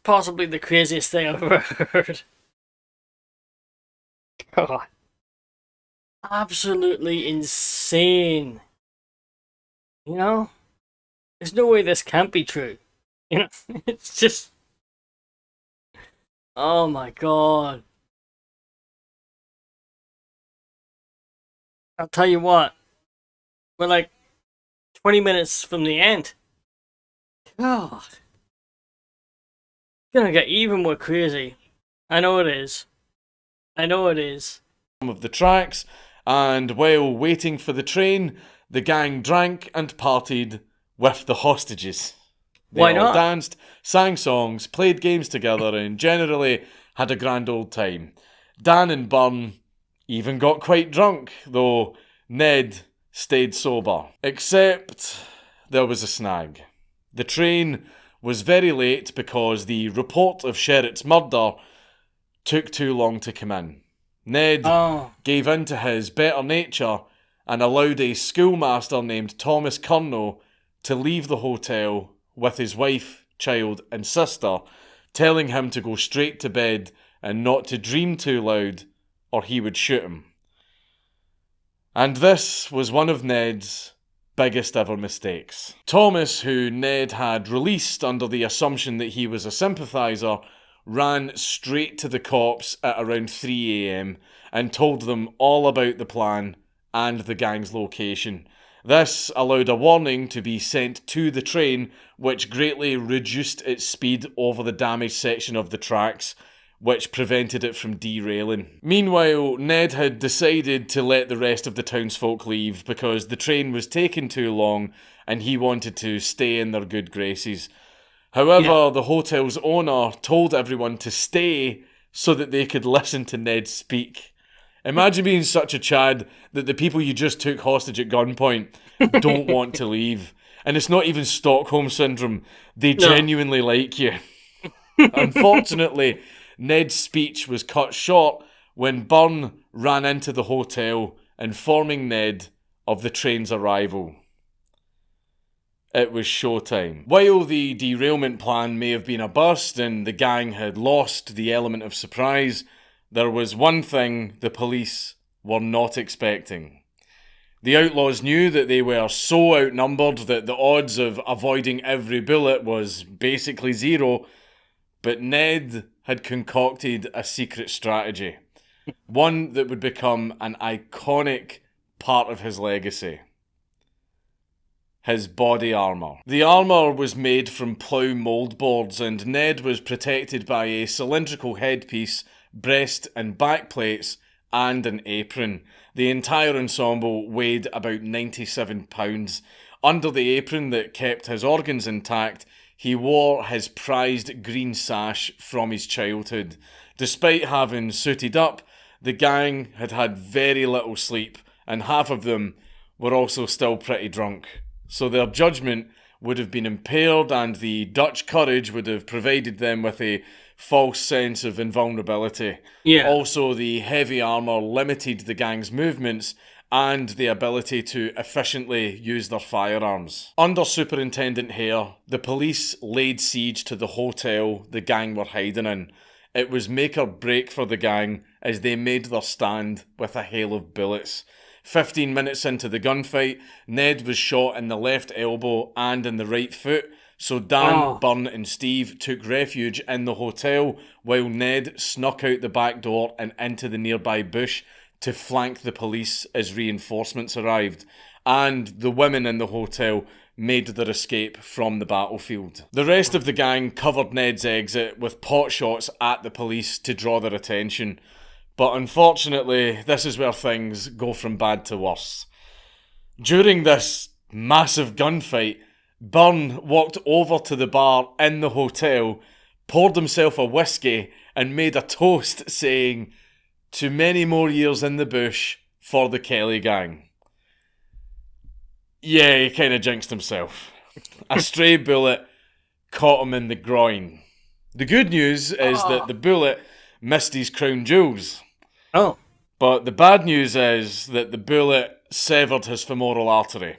possibly the craziest thing I've ever heard. God. Absolutely insane. You know? There's no way this can't be true. You know? It's just... Oh my god. I'll tell you what. We're like 20 minutes from the end. God. It's gonna get even more crazy. I know it is. Some of the tracks, and while waiting for the train, the gang drank and partied with the hostages. They Why all not? danced, sang songs, played games together, and generally had a grand old time. Dan and Byrne even got quite drunk, though Ned stayed sober. Except there was a snag. The train was very late because the report of Sherritt's murder took too long to come in. Ned gave in to his better nature and allowed a schoolmaster named Thomas Curnow to leave the hotel with his wife, child and sister, telling him to go straight to bed and not to dream too loud or he would shoot him. And this was one of Ned's biggest ever mistakes. Thomas, who Ned had released under the assumption that he was a sympathiser, ran straight to the cops at around 3 AM and told them all about the plan and the gang's location. This allowed a warning to be sent to the train, which greatly reduced its speed over the damaged section of the tracks, which prevented it from derailing. Meanwhile, Ned had decided to let the rest of the townsfolk leave because the train was taking too long and he wanted to stay in their good graces. However, the hotel's owner told everyone to stay so that they could listen to Ned speak. Imagine being such a Chad that the people you just took hostage at gunpoint don't want to leave. And it's not even Stockholm Syndrome. They genuinely like you. Unfortunately, Ned's speech was cut short when Byrne ran into the hotel informing Ned of the train's arrival. It was showtime. While the derailment plan may have been a bust and the gang had lost the element of surprise, there was one thing the police were not expecting. The outlaws knew that they were so outnumbered that the odds of avoiding every bullet was basically zero, but Ned had concocted a secret strategy, one that would become an iconic part of his legacy. His body armour. The armour was made from plough mouldboards, and Ned was protected by a cylindrical headpiece, breast and back plates, and an apron. The entire ensemble weighed about 97 pounds. Under the apron that kept his organs intact, he wore his prized green sash from his childhood. Despite having suited up, the gang had had very little sleep, and half of them were also still pretty drunk. So their judgment would have been impaired, and the Dutch courage would have provided them with a false sense of invulnerability. Yeah. Also, the heavy armour limited the gang's movements and the ability to efficiently use their firearms. Under Superintendent Hare, the police laid siege to the hotel the gang were hiding in. It was make or break for the gang as they made their stand with a hail of bullets. 15 minutes into the gunfight, Ned was shot in the left elbow and in the right foot, so Dan, Byrne and Steve took refuge in the hotel while Ned snuck out the back door and into the nearby bush to flank the police as reinforcements arrived, and the women in the hotel made their escape from the battlefield. The rest of the gang covered Ned's exit with pot shots at the police to draw their attention, but unfortunately this is where things go from bad to worse. During this massive gunfight, Byrne walked over to the bar in the hotel, poured himself a whiskey and made a toast saying, "To many more years in the bush for the Kelly gang." Yeah, he kind of jinxed himself. A stray bullet caught him in the groin. The good news is that the bullet missed his crown jewels. Oh. But the bad news is that the bullet severed his femoral artery.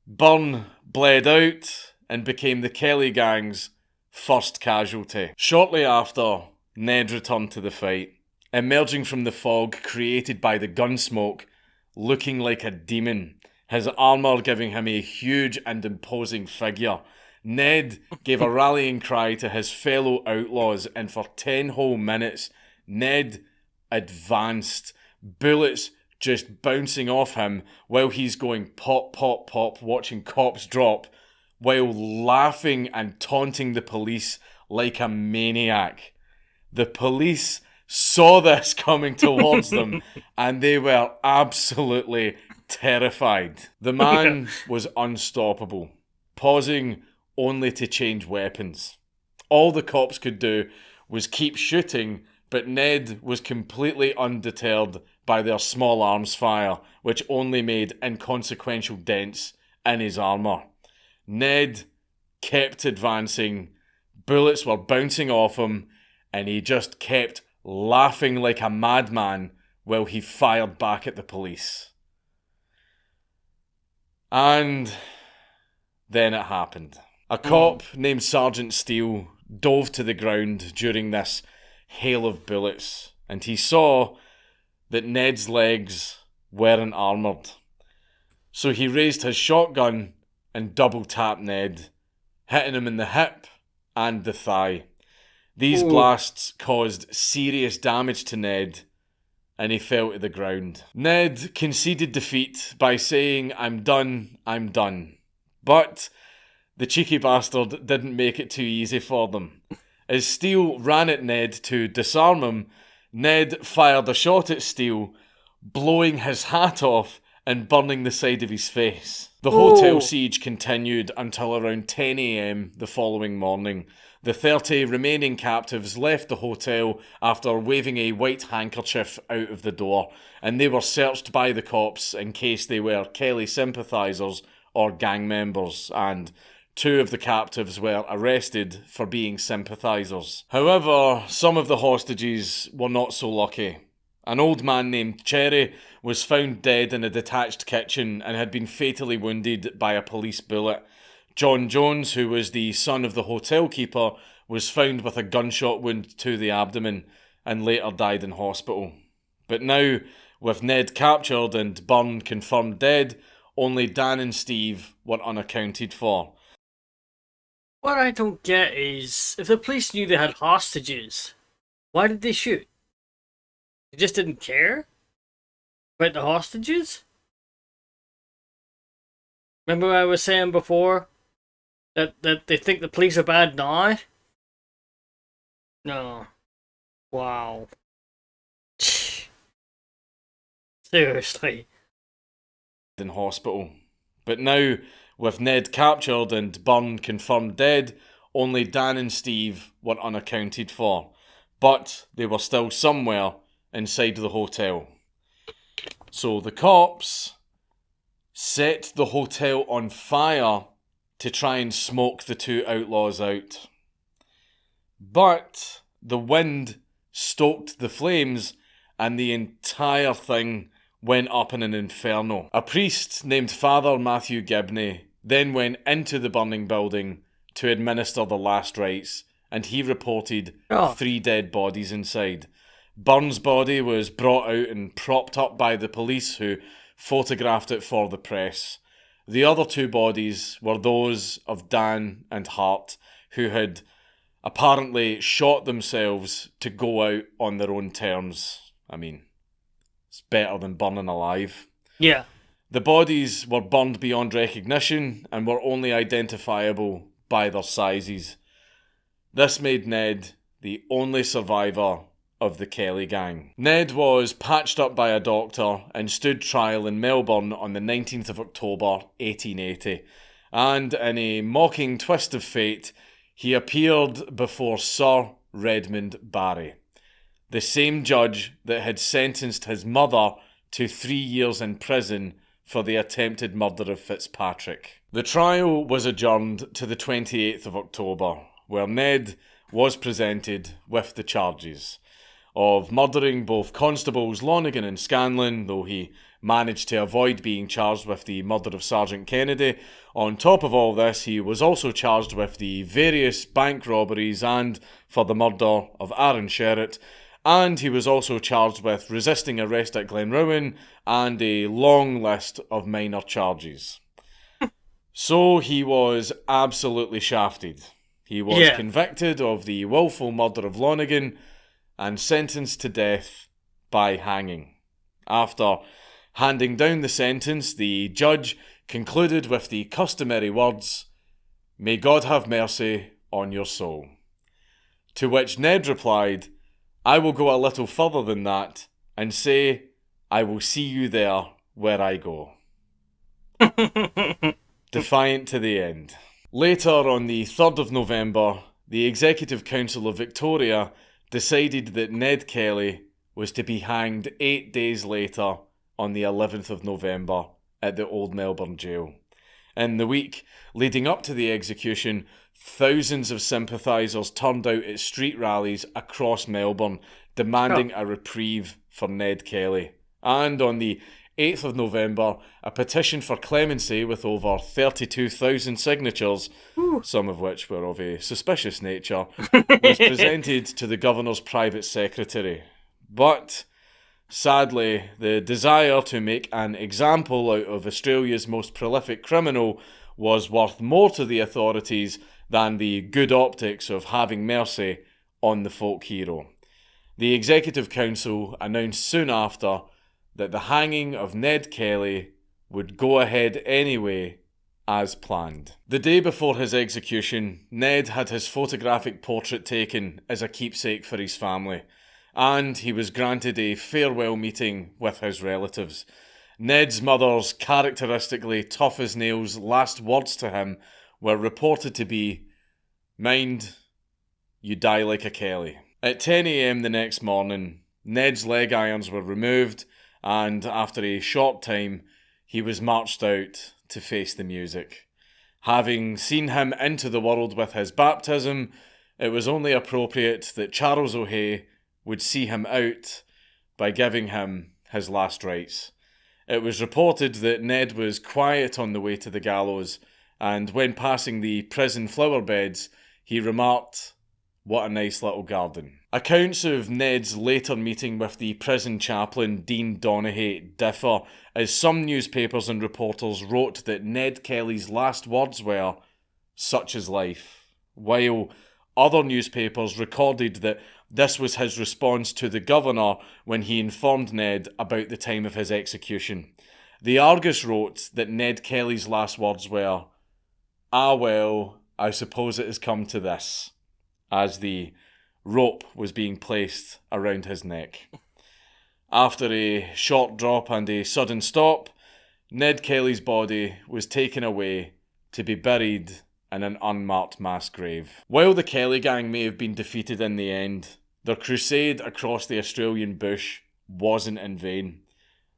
Byrne bled out and became the Kelly gang's first casualty. Shortly after, Ned returned to the fight, emerging from the fog created by the gun smoke, looking like a demon, his armour giving him a huge and imposing figure. Ned gave a rallying cry to his fellow outlaws, and for 10 whole minutes, Ned advanced, bullets just bouncing off him while he's going pop, pop, pop, watching cops drop, while laughing and taunting the police like a maniac. The police saw this coming towards them, and they were absolutely terrified. The man was unstoppable, pausing only to change weapons. All the cops could do was keep shooting, but Ned was completely undeterred by their small arms fire, which only made inconsequential dents in his armour. Ned kept advancing, bullets were bouncing off him, and he just kept laughing like a madman while he fired back at the police. And then it happened. A cop named Sergeant Steele dove to the ground during this hail of bullets, and he saw that Ned's legs weren't armoured. So he raised his shotgun and double tapped Ned, hitting him in the hip and the thigh. These blasts caused serious damage to Ned, and he fell to the ground. Ned conceded defeat by saying, "I'm done, I'm done." But the cheeky bastard didn't make it too easy for them. As Steele ran at Ned to disarm him, Ned fired a shot at Steele, blowing his hat off and burning the side of his face. The hotel siege continued until around 10 a.m. the following morning. The 30 remaining captives left the hotel after waving a white handkerchief out of the door, and they were searched by the cops in case they were Kelly sympathisers or gang members, and 2 of the captives were arrested for being sympathisers. However, some of the hostages were not so lucky. An old man named Cherry was found dead in a detached kitchen and had been fatally wounded by a police bullet. John Jones, who was the son of the hotel keeper, was found with a gunshot wound to the abdomen and later died in hospital. But now, with Ned captured and Byrne confirmed dead, only Dan and Steve were unaccounted for. What I don't get is, if the police knew they had hostages, why did they shoot? They just didn't care about the hostages? Remember what I was saying before? That they think the police are bad now? No. Wow. Seriously. In hospital. But now, with Ned captured and Byrne confirmed dead, only Dan and Steve were unaccounted for. But they were still somewhere inside the hotel. So the cops set the hotel on fire to try and smoke the two outlaws out. But the wind stoked the flames and the entire thing went up in an inferno. A priest named Father Matthew Gibney then went into the burning building to administer the last rites, and he reported 3 dead bodies inside. Burns' body was brought out and propped up by the police, who photographed it for the press. The other 2 bodies were those of Dan and Hart, who had apparently shot themselves to go out on their own terms. I mean, it's better than burning alive. Yeah. The bodies were burned beyond recognition and were only identifiable by their sizes. This made Ned the only survivor of the Kelly gang. Ned was patched up by a doctor and stood trial in Melbourne on the 19th of October 1880, and in a mocking twist of fate, he appeared before Sir Redmond Barry, the same judge that had sentenced his mother to 3 years in prison for the attempted murder of Fitzpatrick. The trial was adjourned to the 28th of October, where Ned was presented with the charges of murdering both constables Lonergan and Scanlon, though he managed to avoid being charged with the murder of Sergeant Kennedy. On top of all this, he was also charged with the various bank robberies and for the murder of Aaron Sherritt, and he was also charged with resisting arrest at Glenrowan and a long list of minor charges. So he was absolutely shafted. He was convicted of the willful murder of Lonergan and sentenced to death by hanging. After handing down the sentence, the judge concluded with the customary words, "May God have mercy on your soul." To which Ned replied, "I will go a little further than that and say, I will see you there where I go." Defiant to the end. Later, on the 3rd of November, the Executive Council of Victoria decided that Ned Kelly was to be hanged 8 days later on the 11th of November at the Old Melbourne Jail. In the week leading up to the execution, thousands of sympathisers turned out at street rallies across Melbourne demanding a reprieve for Ned Kelly. And on the 8th of November, a petition for clemency with over 32,000 signatures, some of which were of a suspicious nature, was presented to the Governor's private secretary. But sadly, the desire to make an example out of Australia's most prolific criminal was worth more to the authorities than the good optics of having mercy on the folk hero. The Executive Council announced soon after that the hanging of Ned Kelly would go ahead anyway, as planned. The day before his execution, Ned had his photographic portrait taken as a keepsake for his family, and he was granted a farewell meeting with his relatives. Ned's mother's characteristically tough-as-nails last words to him were reported to be, "Mind, you die like a Kelly." At 10 a.m. the next morning, Ned's leg irons were removed, and after a short time, he was marched out to face the music. Having seen him into the world with his baptism, it was only appropriate that Charles O'Hay would see him out by giving him his last rites. It was reported that Ned was quiet on the way to the gallows, and when passing the prison flower beds, he remarked, "What a nice little garden." Accounts of Ned's later meeting with the prison chaplain Dean Donaghy differ, as some newspapers and reporters wrote that Ned Kelly's last words were, "Such is life," while other newspapers recorded that this was his response to the governor when he informed Ned about the time of his execution. The Argus wrote that Ned Kelly's last words were, "Ah well, I suppose it has come to this," as the rope was being placed around his neck. After a short drop and a sudden stop, Ned Kelly's body was taken away to be buried in an unmarked mass grave. While the Kelly gang may have been defeated in the end, their crusade across the Australian bush wasn't in vain.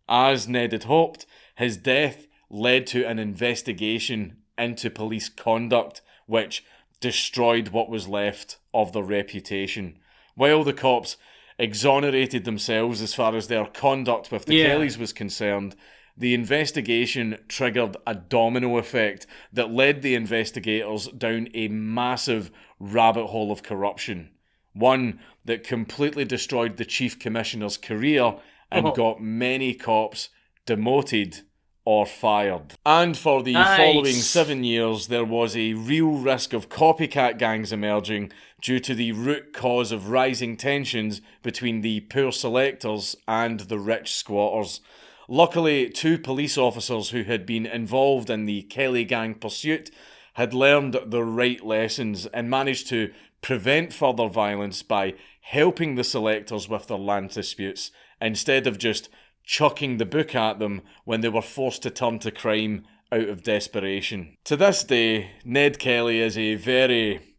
As Ned had hoped, his death led to an investigation into police conduct, which destroyed what was left of their reputation. While the cops exonerated themselves as far as their conduct with the Kellys was concerned, the investigation triggered a domino effect that led the investigators down a massive rabbit hole of corruption. One that completely destroyed the chief commissioner's career and got many cops demoted or fired. And for the following 7 years, there was a real risk of copycat gangs emerging due to the root cause of rising tensions between the poor selectors and the rich squatters. Luckily, 2 police officers who had been involved in the Kelly gang pursuit had learned the right lessons and managed to prevent further violence by helping the selectors with their land disputes, instead of just chucking the book at them when they were forced to turn to crime out of desperation. To this day, Ned Kelly is a very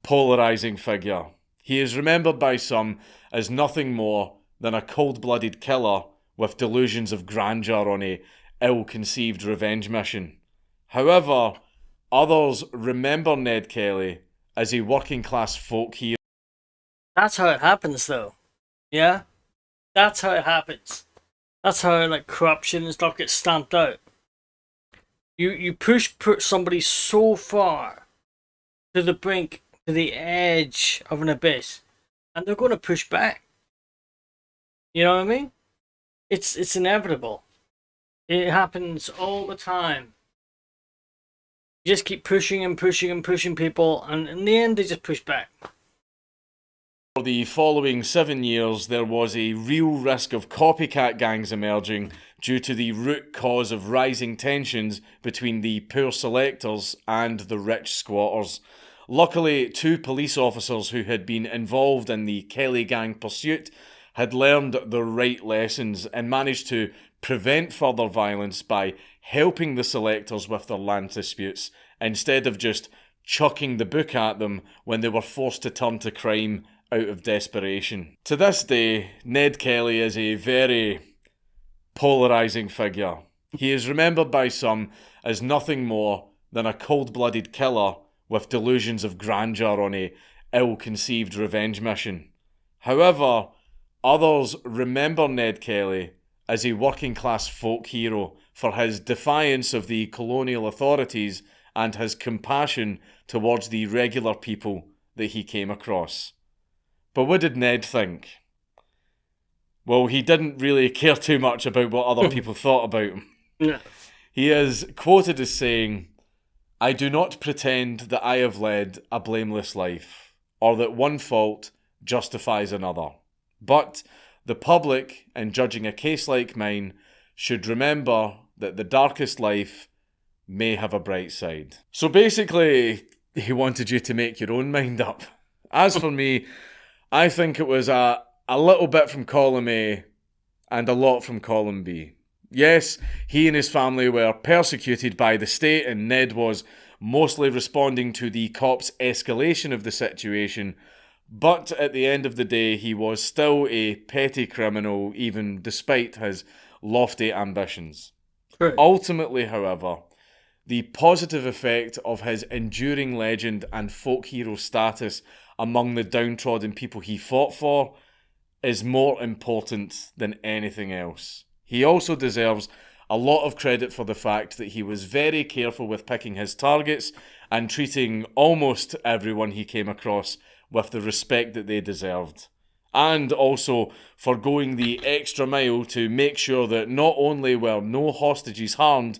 polarising figure. He is remembered by some as nothing more than a cold-blooded killer with delusions of grandeur on a ill-conceived revenge mission. However, others remember Ned Kelly as a working-class folk hero. That's how it happens, though. Yeah? That's how it happens. That's how, like, corruption and stuff gets stamped out. You push somebody so far to the brink, to the edge of an abyss, and they're going to push back. You know what I mean? It's inevitable. It happens all the time. You just keep pushing and pushing and pushing people, and in the end, they just push back. For the following 7 years, there was a real risk of copycat gangs emerging due to the root cause of rising tensions between the poor selectors and the rich squatters. Luckily, 2 police officers who had been involved in the Kelly gang pursuit had learned the right lessons and managed to prevent further violence by helping the selectors with their land disputes, instead of just chucking the book at them when they were forced to turn to crime out of desperation. To this day, Ned Kelly is a very polarising figure. He is remembered by some as nothing more than a cold-blooded killer with delusions of grandeur on a ill-conceived revenge mission. However, others remember Ned Kelly as a working-class folk hero for his defiance of the colonial authorities and his compassion towards the regular people that he came across. But what did Ned think? Well, he didn't really care too much about what other people thought about him. Yeah. He is quoted as saying, "I do not pretend that I have led a blameless life, or that one fault justifies another. But the public, in judging a case like mine, should remember that the darkest life may have a bright side." So basically, he wanted you to make your own mind up. As for me, I think it was a little bit from column A and a lot from column B. Yes, he and his family were persecuted by the state, and Ned was mostly responding to the cops' escalation of the situation, but at the end of the day, he was still a petty criminal, even despite his lofty ambitions. True. Ultimately, however, the positive effect of his enduring legend and folk hero status among the downtrodden people he fought for is more important than anything else. He also deserves a lot of credit for the fact that he was very careful with picking his targets and treating almost everyone he came across with the respect that they deserved. And also for going the extra mile to make sure that not only were no hostages harmed,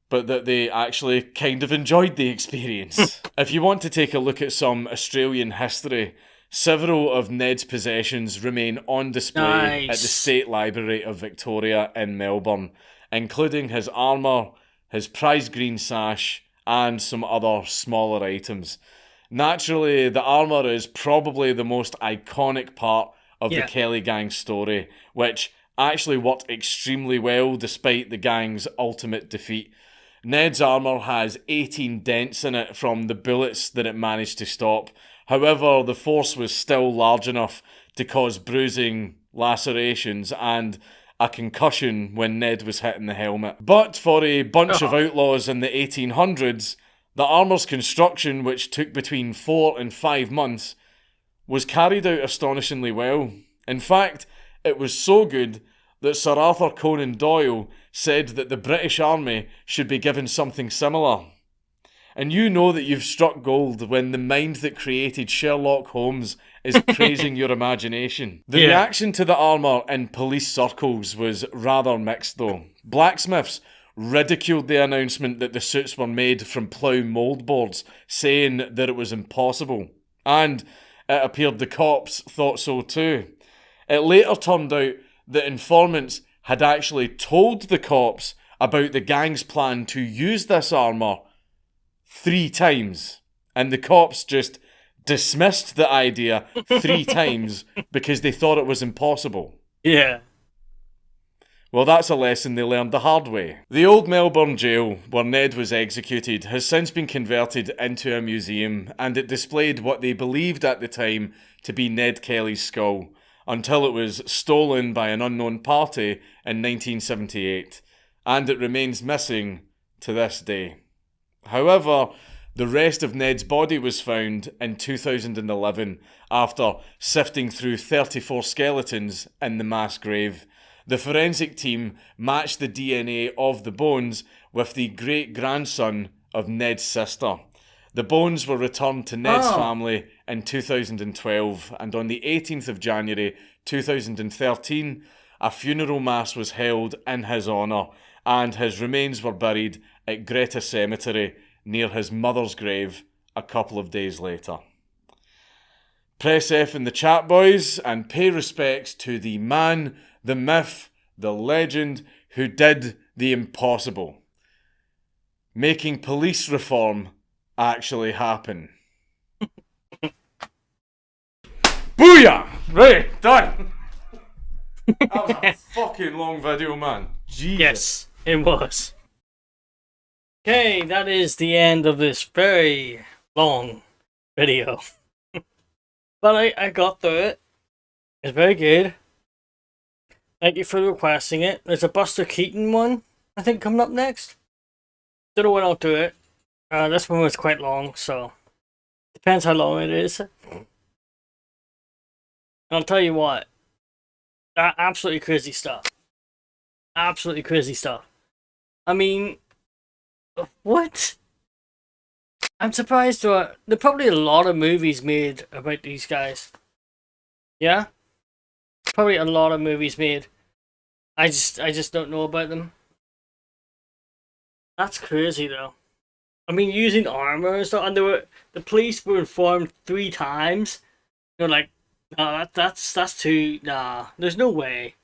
but that they actually kind of enjoyed the experience. If you want to take a look at some Australian history, several of Ned's possessions remain on display at the State Library of Victoria in Melbourne, including his armour, his prize green sash, and some other smaller items. Naturally, the armour is probably the most iconic part of the Kelly gang story, which actually worked extremely well despite the gang's ultimate defeat. Ned's armour has 18 dents in it from the bullets that it managed to stop. However, the force was still large enough to cause bruising lacerations, and a concussion when Ned was hitting the helmet. But for a bunch of outlaws in the 1800s, the armour's construction, which took between 4 and 5 months, was carried out astonishingly well. In fact, it was so good that Sir Arthur Conan Doyle said that the British Army should be given something similar. And you know that you've struck gold when the mind that created Sherlock Holmes is praising your imagination. The reaction to the armour in police circles was rather mixed though. Blacksmiths ridiculed the announcement that the suits were made from plough mouldboards, saying that it was impossible. And it appeared the cops thought so too. It later turned out that informants had actually told the cops about the gang's plan to use this armour 3 times. And the cops just dismissed the idea 3 times because they thought it was impossible. Yeah. Well, that's a lesson they learned the hard way. The old Melbourne jail, where Ned was executed, has since been converted into a museum, and it displayed what they believed at the time to be Ned Kelly's skull, until it was stolen by an unknown party in 1978, and it remains missing to this day. However, the rest of Ned's body was found in 2011 after sifting through 34 skeletons in the mass grave. The forensic team matched the DNA of the bones with the great-grandson of Ned's sister. The bones were returned to Ned's family in 2012, and on the 18th of January 2013, a funeral mass was held in his honour, and his remains were buried at Greta Cemetery near his mother's grave a couple of days later. Press F in the chat, boys, and pay respects to the man, the myth, the legend who did the impossible, making police reform actually happen. Booyah! Right, done! That was a fucking long video, man. Jesus. Yes, it was. Okay, that is the end of this very long video. But I got through it. It's very good. Thank you for requesting it. There's a Buster Keaton one, I think, coming up next. Don't know when I'll do it. This one was quite long, so depends how long it is. And I'll tell you what, absolutely crazy stuff. Absolutely crazy stuff. I mean, what? I'm surprised there are probably a lot of movies made about these guys. Yeah? Probably a lot of movies made. I just don't know about them. That's crazy though. I mean, using armor and stuff, and the police were informed 3 times. They're like, no, that's too, nah. There's no way.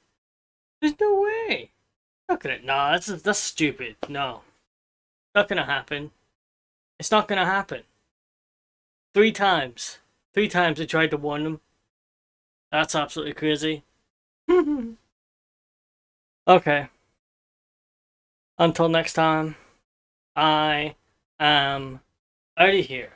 There's no way. Not gonna, nah. That's stupid. No, not gonna happen. It's not gonna happen. 3 times. 3 times they tried to warn them. That's absolutely crazy. Okay. Until next time, I am out of here.